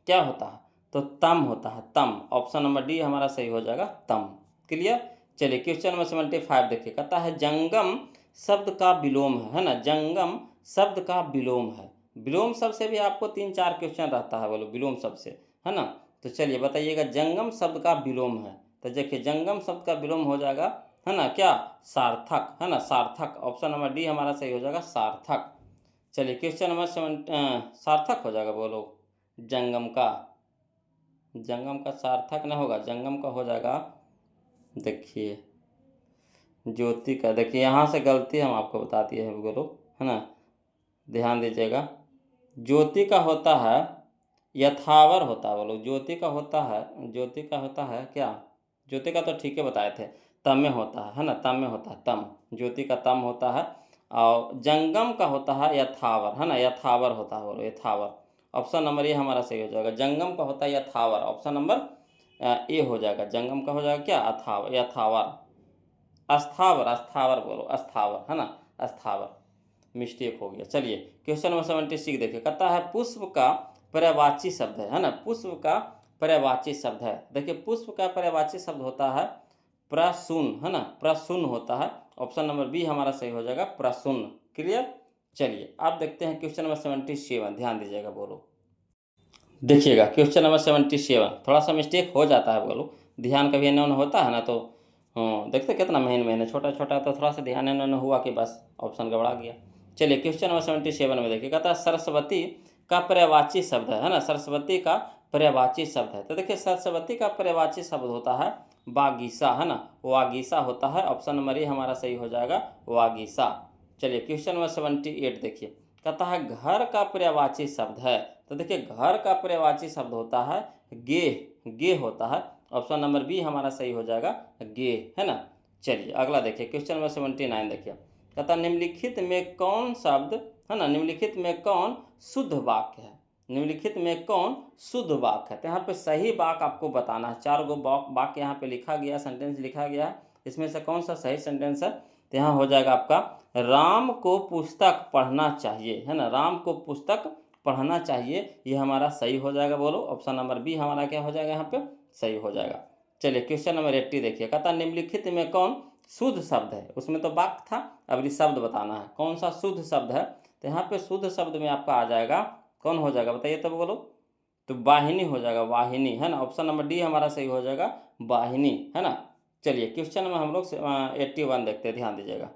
क्या होता है। तो तम होता है, तम। ऑप्शन नंबर डी हमारा सही हो जाएगा, तम। क्लियर। चलिए क्वेश्चन नंबर 75 देखिए। कहता है जंगम शब्द का विलोम है ना, जंगम शब्द का विलोम है। विलोम शब्द से भी आपको 3-4 क्वेश्चन रहता है बोलो, विलोम शब्द से, है ना। तो चलिए बताइएगा जंगम शब्द का विलोम है। तो देखिए जंगम शब्द का विलोम हो जाएगा, है ना, क्या, सार्थक, है ना, सार्थक। ऑप्शन नंबर डी हमारा सही हो जाएगा, सार्थक। चलिए क्वेश्चन नंबर सार्थक हो जाएगा बोलो जंगम का, जंगम का सार्थक नहीं होगा, जंगम का हो जाएगा, देखिए ज्योति का। देखिए यहाँ से गलती हम आपको बता दिए हैं बोलो, है ना, ध्यान दीजिएगा। ज्योति का होता है यथावर होता है बोलो, ज्योति का होता है, ज्योति का होता है क्या, ज्योति का तो ठीक है बताए थे, तम में होता है ना, तम में होता है, तम। ज्योति का तम होता है। और जंगम का होता है यथावर, है ना, यथावर होता है बोलो, यथावर। ऑप्शन नंबर ए हमारा सही हो जाएगा, जंगम का होता है यथावर। ऑप्शन नंबर ए हो जाएगा, जंगम का हो जाएगा क्या, अथावर, यथावर। अस्थावर, अस्थावर बोलो, अस्थावर, है ना, अस्थावर। मिस्टेक हो गया। चलिए क्वेश्चन नंबर 76 देखिए। कहता है पुष्प का पर्यायवाची शब्द है ना, पुष्प का पर्यायवाची शब्द है। देखिए पुष्प का पर्यायवाची शब्द होता है प्रसून, है ना, प्रसून होता है। ऑप्शन नंबर बी हमारा सही हो जाएगा, प्रसून। क्लियर। चलिए अब देखते हैं क्वेश्चन नंबर 77, ध्यान दीजिएगा बोलो। देखिएगा क्वेश्चन नंबर 77 थोड़ा सा मिस्टेक हो जाता है बोलो, ध्यान कभी एन होता है ना, तो देखते कितना महीने महीने छोटा छोटा, तो थोड़ा सा ध्यान एन हुआ कि बस ऑप्शन गड़बड़ा गया। चलिए क्वेश्चन नंबर 77 में देखिए। कहता है सरस्वती का पर्यायवाची शब्द है ना, सरस्वती का पर्यायवाची शब्द है। तो देखिए सरस्वती का पर्यायवाची शब्द होता है वागीसा, है ना, वागीसा होता है। ऑप्शन नंबर ए हमारा सही हो जाएगा, वागीसा। चलिए क्वेश्चन नंबर 78 देखिए। कहता है घर का पर्यायवाची शब्द है। तो देखिए घर का पर्यायवाची शब्द होता है गेह, गे होता है। ऑप्शन नंबर बी हमारा सही हो जाएगा, गे, है ना। चलिए अगला देखिए क्वेश्चन नंबर 79 देखिए। कहता निम्नलिखित में कौन शब्द, है ना, निम्नलिखित में कौन शुद्ध वाक्य है, निम्नलिखित में कौन शुद्ध वाक्य है। तो यहाँ पे सही वाक्य आपको बताना है। 4 गो वाक्य यहाँ पे लिखा गया, सेंटेंस लिखा गया है, इसमें से कौन सा सही सेंटेंस है। तो यहाँ हो जाएगा आपका राम को पुस्तक पढ़ना चाहिए, है ना, राम को पुस्तक पढ़ना चाहिए, ये हमारा सही हो जाएगा बोलो। ऑप्शन नंबर बी हमारा क्या हो जाएगा, यहाँ पे सही हो जाएगा। चलिए क्वेश्चन नंबर 80 देखिए। कहता निम्नलिखित में कौन शुद्ध शब्द है। उसमें तो वाक्य था, अब ये शब्द बताना है कौन सा शुद्ध शब्द है। तो यहाँ पे शुद्ध शब्द में आपका आ जाएगा, कौन हो जाएगा बताइए तो बोलो। तो वाहिनी हो जाएगा, वाहिनी, है ना। ऑप्शन नंबर डी हमारा सही हो जाएगा, वाहिनी, है ना। चलिए क्वेश्चन में हम लोग 81 देखते हैं, ध्यान दीजिएगा।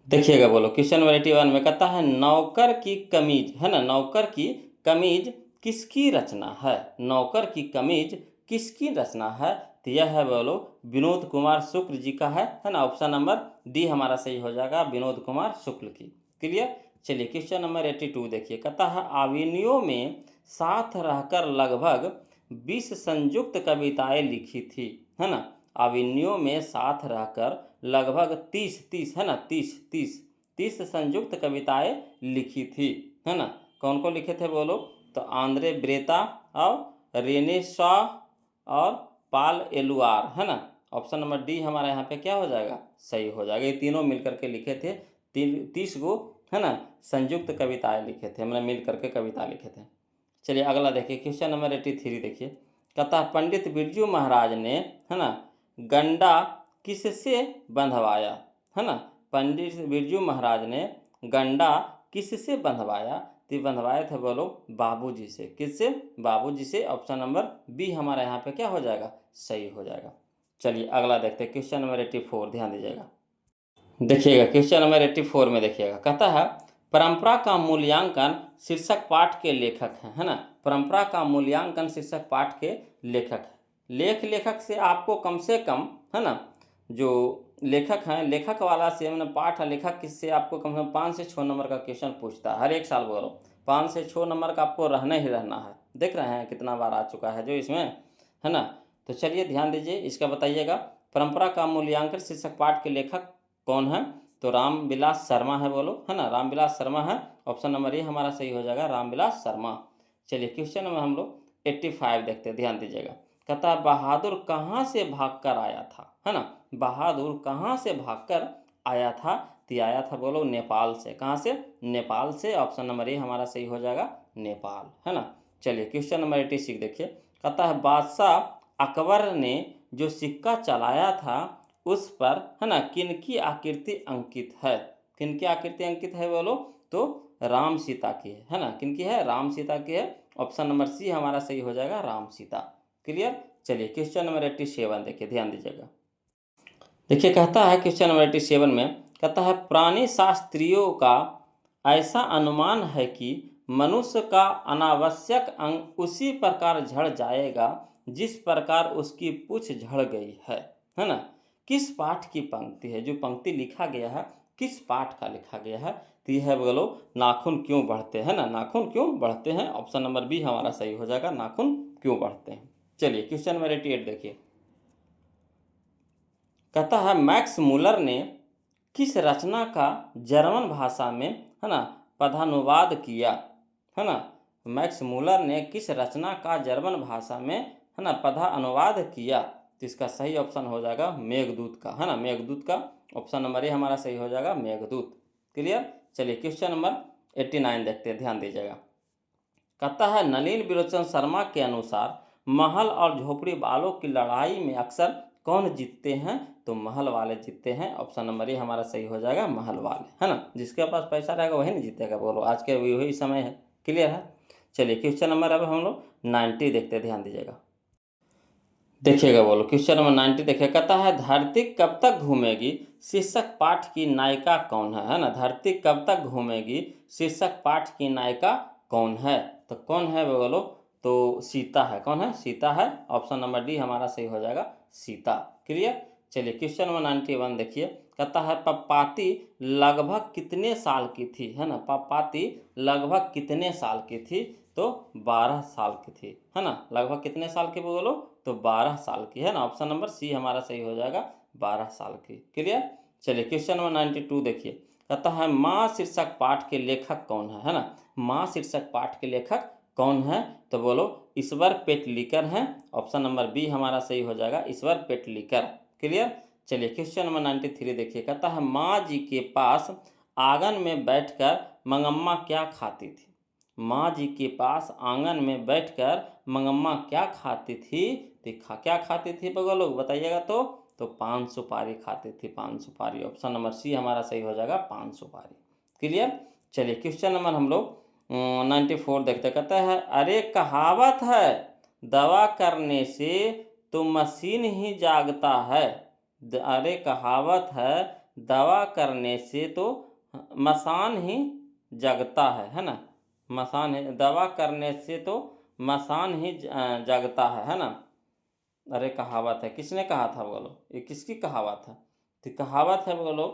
देखिएगा बोलो क्वेश्चन नंबर 81 में कहता है नौकर की कमीज, है ना, नौकर की कमीज किसकी रचना है। नौकर की कमीज किसकी रचना है। तो यह है बोलो विनोद कुमार शुक्ल जी का है ना। ऑप्शन नंबर डी हमारा सही हो जाएगा, विनोद कुमार शुक्ल की। क्लियर। चलिए क्वेश्चन नंबर 82 देखिए। कहता है आविनियों में साथ रहकर लगभग 20 संयुक्त कविताएं लिखी थी, है ना। आविनियों में साथ रहकर लगभग 30 है ना, 30 संयुक्त कविताएं लिखी थी, है ना। कौन कौन लिखे थे बोलो। तो आंद्रे ब्रेता, और रेनेशा और पाल एलुआर, है ना। ऑप्शन नंबर डी हमारा यहाँ पे क्या हो जाएगा, सही हो जाएगा। ये तीनों मिल करके लिखे थे 30 गो, है ना, संयुक्त कविताएं लिखे थे, मतलब मिल करके कविता लिखे थे। चलिए अगला देखिए, क्वेश्चन नंबर 83 देखिए। कहता है पंडित बिरजू महाराज ने, है ना, गंडा किससे बंधवाया, है ना। पंडित बिरजू महाराज ने गंडा किससे बंधवाया, तो बंधवाए थे बोलो बाबूजी से। किससे, बाबूजी से। ऑप्शन नंबर बी हमारा यहाँ पे क्या हो जाएगा, सही हो जाएगा। चलिए अगला देखते हैं, क्वेश्चन नंबर 84, ध्यान दीजिएगा। देखिएगा क्वेश्चन नंबर 84 में देखिएगा, कहता है परंपरा का मूल्यांकन शीर्षक पाठ के लेखक हैं, है ना। परंपरा का मूल्यांकन शीर्षक पाठ के लेखक है। लेखक से आपको कम से कम, है ना, जो लेखक हैं, लेखक वाला से मैंने पाठ लेखक किससे आपको कम से कम 5 से 6 नंबर का क्वेश्चन पूछता है हर एक साल। बोलो 5 से 6 नंबर का आपको रहना ही रहना है। देख रहे हैं कितना बार आ चुका है जो इसमें, है ना। तो चलिए ध्यान दीजिए, इसका बताइएगा। परंपरा का मूल्यांकन शीर्षक पाठ के लेखक कौन है, तो रामविलास शर्मा है, बोलो, है ना, रामविलास शर्मा है। ऑप्शन नंबर ए हमारा सही हो जाएगा, रामविलास शर्मा। चलिए क्वेश्चन में हम लोग 85 देखते हैं, ध्यान दीजिएगा। कहता है बहादुर कहाँ से भागकर आया था, है ना। बहादुर कहाँ से भागकर आया था, तो आया था बोलो नेपाल से। कहाँ से, नेपाल से। ऑप्शन नंबर ए हमारा सही हो जाएगा, नेपाल, है ना। चलिए क्वेश्चन नंबर 86 देखिए। कहता है बादशाह अकबर ने जो सिक्का चलाया था उस पर, है ना, किनकी आकृति अंकित है। किनकी आकृति अंकित है बोलो, तो राम सीता की है ना। किनकी है, राम सीता की है। ऑप्शन नंबर सी हमारा सही हो जाएगा, राम सीता। क्लियर। चलिए क्वेश्चन नंबर 87 देखिए, ध्यान दीजिएगा। देखिए कहता है क्वेश्चन नंबर 87 में, कहता है प्राणी शास्त्रियों का ऐसा अनुमान है कि मनुष्य का अनावश्यक अंग उसी प्रकार झड़ जाएगा जिस प्रकार उसकी पूंछ झड़ गई है ना। किस पाठ की पंक्ति है, जो पंक्ति लिखा गया है किस पाठ का लिखा गया है, तो यह है बोलो नाखून क्यों बढ़ते हैं ना, नाखून क्यों बढ़ते हैं। ऑप्शन नंबर बी हमारा सही हो जाएगा, नाखून क्यों बढ़ते हैं। चलिए क्वेश्चन नंबर 88 देखिए। कहता है मैक्स मूलर ने किस रचना का जर्मन भाषा में, है ना, पदानुवाद किया, है ना। मैक्स मूलर ने किस रचना का जर्मन भाषा में, है ना, पदानुवाद किया, तो इसका सही ऑप्शन हो जाएगा मेघदूत का, है ना, मेघदूत का। ऑप्शन नंबर ए हमारा सही हो जाएगा, मेघदूत। क्लियर। चलिए क्वेश्चन नंबर 89 देखते हैं, ध्यान दीजिएगा। कहता है नलिन विलोचन शर्मा के अनुसार महल और झोपड़ी वालों की लड़ाई में अक्सर कौन जीतते हैं, तो महल वाले जीतते हैं। ऑप्शन नंबर ए हमारा सही हो जाएगा, महल वाले, है ना। जिसके पास पैसा रहेगा वही नहीं जीतेगा, बोलो आज के वही समय है। क्लियर है। चलिए क्वेश्चन नंबर अब हम लोग 90 देखते हैं, ध्यान दीजिएगा। देखिएगा बोलो क्वेश्चन नंबर 90 देखिए। कहता है धरती कब तक घूमेगी शीर्षक पाठ की नायिका कौन है ना। धरती कब तक घूमेगी शीर्षक पाठ की नायिका कौन है, तो कौन है बोलो, तो सीता है। कौन है, सीता है। ऑप्शन नंबर डी हमारा सही हो जाएगा, सीता। क्लियर। चलिए क्वेश्चन नंबर 91 देखिए। कहता है पप्पाती लगभग कितने साल की थी, है ना। पप्पाती लगभग कितने साल की थी, तो 12 साल की थी, है ना। लगभग कितने साल की बोलो, तो 12 साल की, है ना। ऑप्शन नंबर सी हमारा सही हो जाएगा, 12 साल की। क्लियर। चलिए क्वेश्चन नंबर 92 देखिए। कहता है माँ शीर्षक पाठ के लेखक कौन है ना। माँ शीर्षक पाठ के लेखक कौन है, तो बोलो ईश्वर पेटलिकर हैं। ऑप्शन नंबर बी हमारा सही हो जाएगा, ईश्वर पेटलिकर। क्लियर। चलिए क्वेश्चन नंबर 93 देखिए। कहता है माँ जी के पास आंगन में बैठकर मंगम्मा क्या खाती थी। माँ जी के पास आंगन में बैठकर मंगम्मा क्या खाती थी, क्या खाती थी बगल बताइएगा, तो पान सुपारी खाती थी, पान सुपारी। ऑप्शन नंबर सी हमारा सही हो जाएगा, पान सुपारी। क्लियर। चलिए क्वेश्चन नंबर हम लोग 94 देखते। कहता है अरे कहावत है दवा करने से तो मशीन ही जागता है। अरे कहावत है दवा करने से तो मसान ही जगता है ना। मसान है, दवा करने से तो मसान ही जगता है ना। अरे कहावत है, किसने कहा था बोलो, ये किसकी कहावत है, तो कहावत है बोलो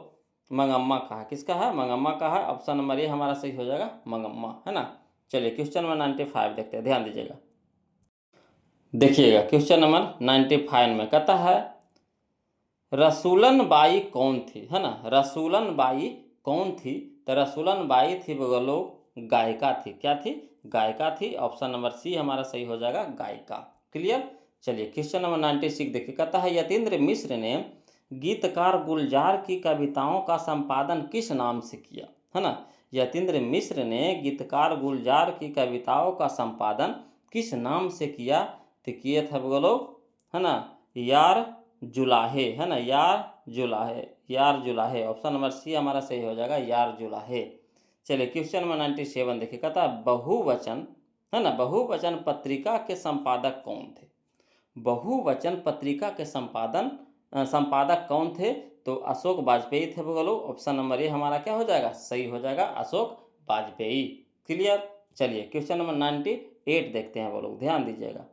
मंगम्मा का है। किसका है, मंगम्मा का है। ऑप्शन नंबर ए हमारा सही हो जाएगा, मंगम्मा, है ना। चलिए क्वेश्चन नंबर 95 देखते हैं, ध्यान दीजिएगा। देखिएगा क्वेश्चन नंबर 95 में कहता है रसूलन बाई कौन थी, है ना। रसूलन बाई कौन थी, तो रसूलन बाई थी बोलो गायिका थी। क्या थी, गायिका थी। ऑप्शन नंबर सी हमारा सही हो जाएगा, गायिका। क्लियर। चलिए क्वेश्चन नंबर 96 देखिए, कहता है यतीन्द्र मिश्र ने गीतकार गुलजार की कविताओं का संपादन किस नाम से किया, है ना। यतीन्द्र मिश्र ने गीतकार गुलजार की कविताओं का संपादन किस नाम से किया, तो किए थे बोलो, है ना, यार जुलाहे, है ना, यार जुलाहे, यार जुलाहे। ऑप्शन नंबर सी हमारा सही हो जाएगा, यार जुलाहे। चलिए क्वेश्चन नंबर 97 देखिए, कहता है बहुवचन, है ना, बहुवचन पत्रिका के संपादक कौन थे। बहुवचन पत्रिका के संपादक कौन थे, तो अशोक वाजपेयी थे बोलो। ऑप्शन नंबर ए हमारा क्या हो जाएगा, सही हो जाएगा, अशोक वाजपेयी। क्लियर। चलिए क्वेश्चन नंबर 98 देखते हैं बोलो, ध्यान दीजिएगा।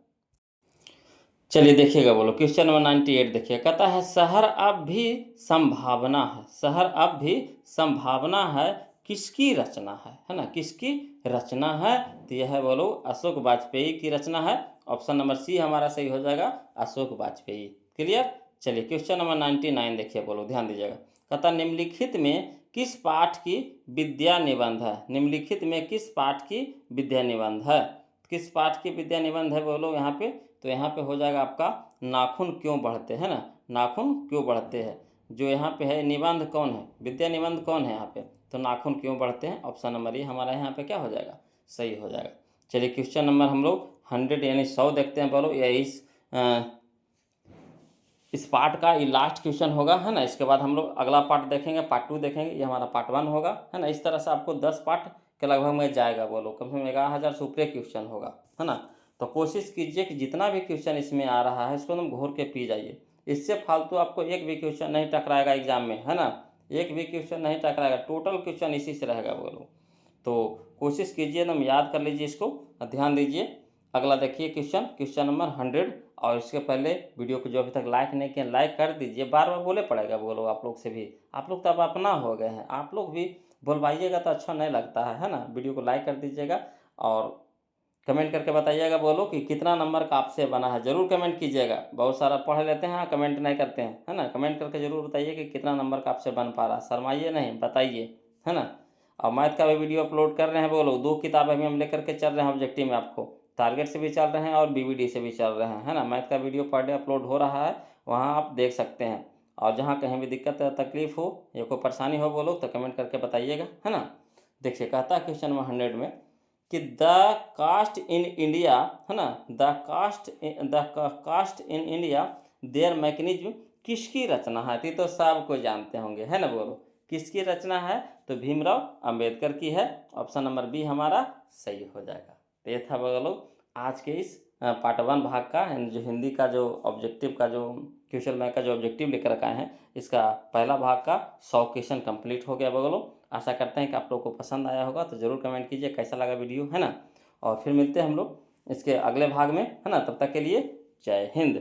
चलिए देखिएगा बोलो, क्वेश्चन नंबर 98 देखिए, कहता है शहर अब भी संभावना है, शहर अब भी संभावना है किसकी रचना है ना, किसकी रचना है, तो यह है बोलो अशोक वाजपेयी की रचना है। ऑप्शन नंबर सी हमारा सही हो जाएगा, अशोक वाजपेयी। क्लियर। चलिए क्वेश्चन नंबर 99 देखिए बोलो, ध्यान दीजिएगा। कहता निम्नलिखित में किस पाठ की विद्या निबंध है, निम्नलिखित में किस पाठ की विद्या निबंध है, किस पाठ की विद्या निबंध है बोलो यहाँ पे, तो यहाँ पे हो जाएगा आपका नाखून क्यों बढ़ते हैं ना, नाखून क्यों बढ़ते हैं। जो यहाँ पे है निबंध कौन है, विद्या निबंध कौन है यहाँ पे, तो नाखून क्यों बढ़ते हैं। ऑप्शन नंबर ये हमारा यहाँ पे क्या हो जाएगा, सही हो जाएगा। चलिए क्वेश्चन नंबर हम लोग 100 यानी 100 देखते हैं बोलो, या इस पार्ट का ये लास्ट क्वेश्चन होगा, है ना। इसके बाद हम लोग अगला पार्ट देखेंगे, पार्ट 2 देखेंगे, ये हमारा पार्ट 1 होगा, है ना। इस तरह से आपको 10 पार्ट के लगभग में जाएगा बोलो, कम से कम 11,000 से ऊपर क्वेश्चन होगा, है ना। तो कोशिश कीजिए कि जितना भी क्वेश्चन इसमें आ रहा है इसको एकदम घोर के पी जाइए, इससे फालतू आपको एक भी क्वेश्चन नहीं टकराएगा एग्जाम में, है ना, एक भी क्वेश्चन नहीं टकराएगा, टोटल क्वेश्चन इसी से रहेगा बोलो। तो कोशिश कीजिए एकदम याद कर लीजिए इसको, ध्यान दीजिए। अगला देखिए क्वेश्चन नंबर 100। और इसके पहले वीडियो को जो अभी तक लाइक नहीं किया, लाइक कर दीजिए, बार बार बोले पड़ेगा बोलो आप लोग से भी, आप लोग तो अब अपना हो गए हैं, आप लोग भी बोलवाइएगा तो अच्छा नहीं लगता है ना। वीडियो को लाइक कर दीजिएगा और कमेंट करके बताइएगा बोलो कि कितना नंबर का आपसे बना है, ज़रूर कमेंट कीजिएगा। बहुत सारा पढ़ लेते हैं कमेंट नहीं करते हैं, है ना। कमेंट करके ज़रूर बताइए कि कितना नंबर का आपसे बन पा रहा, शर्माइए नहीं, बताइए, है ना। और मैथ का भी वीडियो अपलोड कर रहे हैं बोलो, 2 किताबें भी हम लेकर के चल रहे हैं ऑब्जेक्टिव में, आपको टारगेट से भी चल रहे हैं और बीवीडी से भी चल रहे हैं, है ना। मैथ का वीडियो पर डे अपलोड हो रहा है, वहाँ आप देख सकते हैं। और जहाँ कहीं भी दिक्कत तकलीफ हो या कोई परेशानी हो बोलो तो कमेंट करके बताइएगा, है ना। देखिए कहता है क्वेश्चन नंबर 100 में कि द कास्ट इन इंडिया, है ना, the caste in India their mechanism किसकी रचना है, तो सबको जानते होंगे, है ना। बोलो किसकी रचना है, तो भीमराव अंबेडकर की है। ऑप्शन नंबर बी हमारा सही हो जाएगा। तो ये था बोलो आज के इस पार्ट 1 भाग का, जो हिंदी का जो ऑब्जेक्टिव का जो क्वेश्चन बैंक का जो ऑब्जेक्टिव लेकर रखा है, इसका पहला भाग का 100 क्वेश्चन कंप्लीट हो गया बोलो। आशा करते हैं कि आप लोग को पसंद आया होगा, तो ज़रूर कमेंट कीजिए कैसा लगा वीडियो, है ना। और फिर मिलते हैं हम लोग इसके अगले भाग में, है ना। तब तक के लिए जय हिंद।